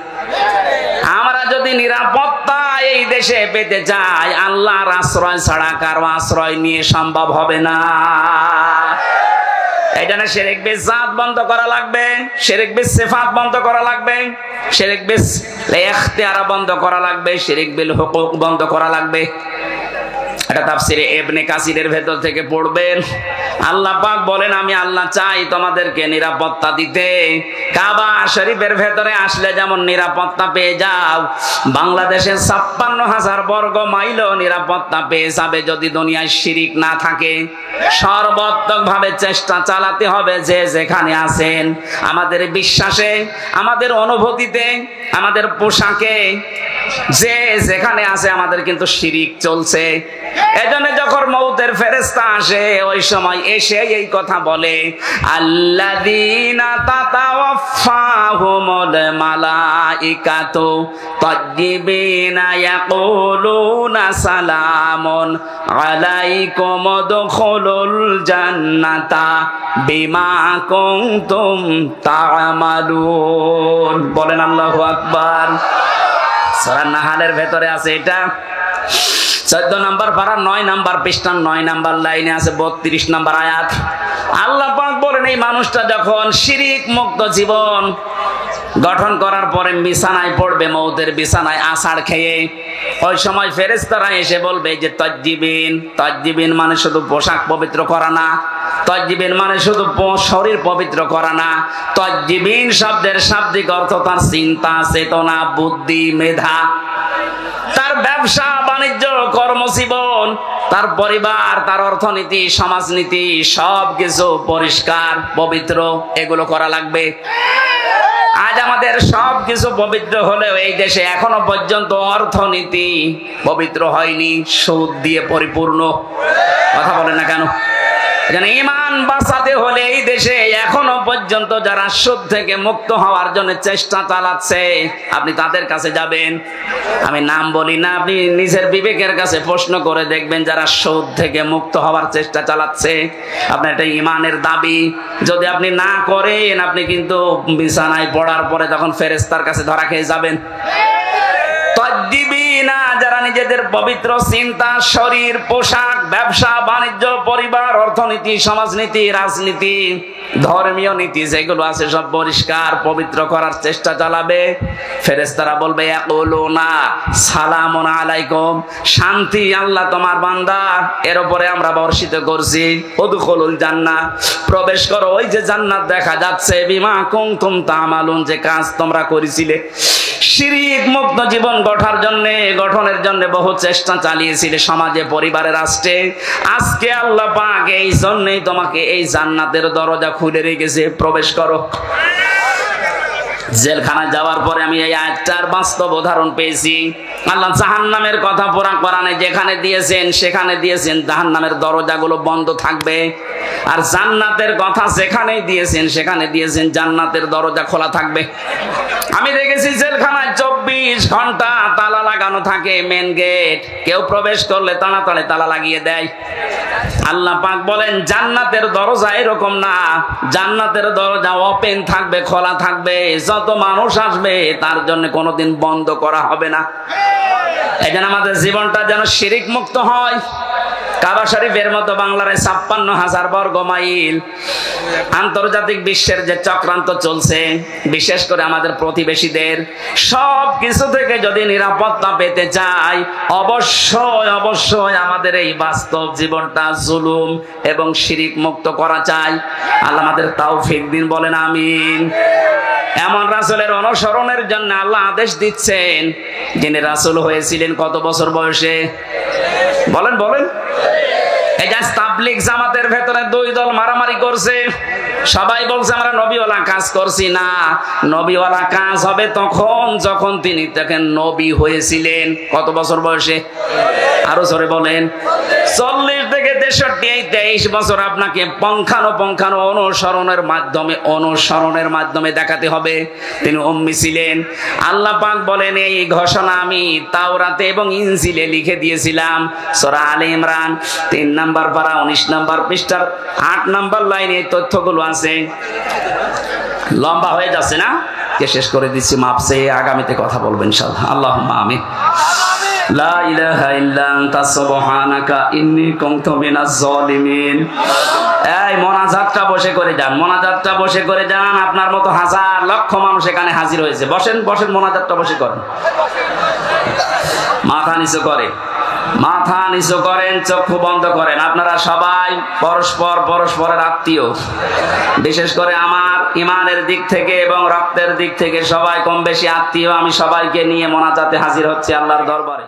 আমরা যদি নিরাপত্তা এই দেশে পেতে চাই আল্লাহর আশ্রয় ছাড়া কারো আশ্রয় নিয়ে সম্ভব হবে না। এই জন্য শিরিক বিল জাত বন্ধ করা লাগবে, শিরিক বিল সিফাত বন্ধ করা লাগবে, শিরিক বিল ইখতিয়ার বন্ধ করা লাগবে, শিরিক বিল হুকুক বন্ধ করা লাগবে। এটা তাফসীরে ইবনে কাসিরের ভেতর থেকে পড়বেন। আল্লাহ পাক বলেন আমি আল্লাহ চাই তোমাদেরকে নিরাপত্তা দিতে। কাবা শরীফের ভেতরে আসলে যেমন নিরাপত্তা পেয়ে যাও, বাংলাদেশের 56,000 বর্গ মাইলও নিরাপত্তা পেয়ে যাবে যদি দুনিয়ায় শিরিক না থাকে। সর্বাত্মকভাবে চেষ্টা চালাতে হবে যে যেখানে আছেন, আমাদের বিশ্বাসে, আমাদের অনুভূতিতে, আমাদের পোশাকে, যে যেখানে আছে আমাদের কিন্তু শিরিক চলছে। এজন্য যখন মউতের ফেরেশতা আসে ওই সময় এসে এই কথা বলে, আল্লাযীনা তাতাওয়াফাহুমুল মালাইকাতু তাজ্জিবিনা ইয়াকুলুনা সালামুন আলাইকুম উদখুলুল জান্নাতা বিমা কুনতুম তা'মালুন। বলেন আল্লাহু আকবার। সূরা নাহালের ভেতরে আছে এটা 14 নম্বর পারা 9 নম্বর পৃষ্ঠার 9 নম্বর লাইনে আছে 32 নম্বর আয়াত। আল্লাহ পাক বলেন এই মানুষটা যখন শিরিক মুক্ত জীবন গঠন করার পরে বিছানায় পড়বে, মউতের বিছানায় আছাড় খেয়ে, ওই সময় ফেরেশতারা এসে বলবে যে তাজ্জিবিন। তাজ্জিবিন মানে শুধু পোশাক পবিত্র করা না, তাজ্জিবিন মানে শুধু শরীর পবিত্র করা না। তাজ্জিবিন শব্দের শাব্দিক অর্থ তার চিন্তা, চেতনা, বুদ্ধি, মেধা, তার ব্যবসা বাণিজ্য, কর্মজীবন, তার পরিবার, তার অর্থনীতি, সমাজনীতি সবকিছু পরিষ্কার পবিত্র এগুলো করা লাগবে। আজ আমাদের সবকিছু পবিত্র হলেও এই দেশে এখনো পর্যন্ত অর্থনীতি পবিত্র হয়নি, সুদ দিয়ে পরিপূর্ণ। কথা বলে না কেন? ঈমান বাঁচাতে হলে এই দেশে এখনো পর্যন্ত যারা সুদ থেকে মুক্ত হওয়ার জন্য চেষ্টা চালাচ্ছে আপনি তাদের কাছে যাবেন, আমি নাম বলি না, আপনি নিজের বিবেকের কাছে প্রশ্ন করে দেখবেন যারা সুদ থেকে মুক্ত হওয়ার চেষ্টা চালাচ্ছে। আপনার এটা ঈমানের দাবি, যদি আপনি না করেন আপনি কিন্তু বিছানায় পড়ার পরে তখন ফেরেশতার কাছে ধরা খেয়ে যাবেন। তাজ্জিবিনা যারা নিজেদের পবিত্র চিন্তা, শরীর, পোশাক, ব্যবসা বাণিজ্য, পরিবার, অর্থনীতি, সমাজনীতি, রাজনীতি, ধর্মীয় নীতি যেগুলো আছে সব পরিষ্কার পবিত্র করার চেষ্টা চালাবে। ফেরেশতারা বলবে ইয়াকুলুনা সালামুন আলাইকুম, শান্তি আল্লাহ তোমার বান্দা এর উপরে আমরা বর্ষিত করছি। উদখুলুল জান্নাহ, প্রবেশ করো ওই যে জান্নাত দেখা যাচ্ছে। বিমা কুনতুম তা'মালুন, যে কাজ তোমরা করেছিলে শিরিক মুক্ত জীবন গঠনের জন্য বহু চেষ্টা চালিয়েছিলে সমাজে, পরিবারে, রাষ্ট্রে। আজকে আল্লাহ পাক এই জন্যই তোমাকে এই জান্নাতের দরজা খুলে রেখেছে, প্রবেশ করো। জেলখানায় যাওয়ার পরে আমি এই আয়াতটার বাস্তব উদাহরণ পেয়েছি। আল্লাহ জাহান্নামের কথা পুরা কোরআনে যেখানে দিয়েছেন সেখানে দিয়েছেন জাহান্নামের দরজাগুলো বন্ধ থাকবে, আর জান্নাতের কথা যেখানেই দিয়েছেন সেখানে দিয়েছেন জান্নাতের দরজা খোলা থাকবে। আমি দেখেছি জেলখানায় 24 ঘন্টা তালা লাগানো থাকে, মেন গেট। কেউ প্রবেশ করলে তাড়াতাড়ি তালা লাগিয়ে দেয়। আল্লাহ পাক বলেন জান্নাতের দরজা এরকম না, জান্নাতের দরজা ওপেন থাকবে, খোলা থাকবে। যত মানুষ আসবে তার জন্য কোনোদিন বন্ধ করা হবে না। এই জন্য আমাদের জীবনটা যেন শিরিক মুক্ত হয়। কাবা শরীফের মতো বাংলার 56,000 বর্গ মাইল আন্তর্জাতিক বিশ্বের যে চক্রান্ত চলছে, বিশেষ করে আমাদের প্রতিবেশীদের, সব কিছু থেকে যদি নিরাপত্তা পেতে চাই, অবশ্যই আমাদের এই বাস্তব জীবনটা জুলুম এবং শিরিক মুক্ত করা চাই। আল্লাহ আমাদের তৌফিক দিন, বলেন আমিন। এমন রাসূলের অনুসরণের জন্য আল্লাহ আদেশ দিচ্ছেন, যিনি রাসূল হয়েছিলেন কত বছর বয়সে? বলেন। এই যে তাবলীগ জামাতের ভেতরে দুই দল মারামারি করছে, সবাই বলছে আমরা নবীওয়ালা কাজ করছি না। নবীওয়ালা কাজ হবে তখন যখন তিনি দেখেন নবী হয়েছিলেন। কত বছর বয়সে? আরো জোরে বলেন। 40 থেকে 63, এই 23 বছর আপনাকে পঙ্খানো অনুসরণের মাধ্যমে দেখাতে হবে তিনি উম্মি ছিলেন। আল্লাহ পাক বলেন এই ঘোষণা আমি তাওরাতে এবং ইনজিলে লিখে দিয়েছিলাম। সূরা আলে ইমরান 3 নাম্বার পারা 19 নাম্বার পৃষ্ঠার 8 নাম্বার লাইনে এই তথ্যগুলো আছে। লম্বা হয়ে যাচ্ছে না, কে শেষ করে দিচ্ছি, মাপসে আগামীতে কথা বলবো ইনশাআল্লাহ। আল্লাহুম্মা আমিন। লা ইলাহা ইল্লা আনতা সুবহানাকা ইন্নী কুনতু মিনাজ জালিমিন। এই মোনাজাতটা বসে করে যান, আপনার মতো হাজার লক্ষ মানুষ এখানে হাজির হয়েছে। বসেন, মোনাজাতটা বসে করেন। মাথা নিচু করেন, চক্ষু বন্ধ করেন। আপনারা সবাই পরস্পরের আত্মীয়। বিশেষ করে আমার ইমানের দিক থেকে এবং রক্তের দিক থেকে সবাই কম বেশি আত্মীয়। আমি সবাইকে নিয়ে মোনাজাতে হাজির হচ্ছি আল্লাহর দরবারে।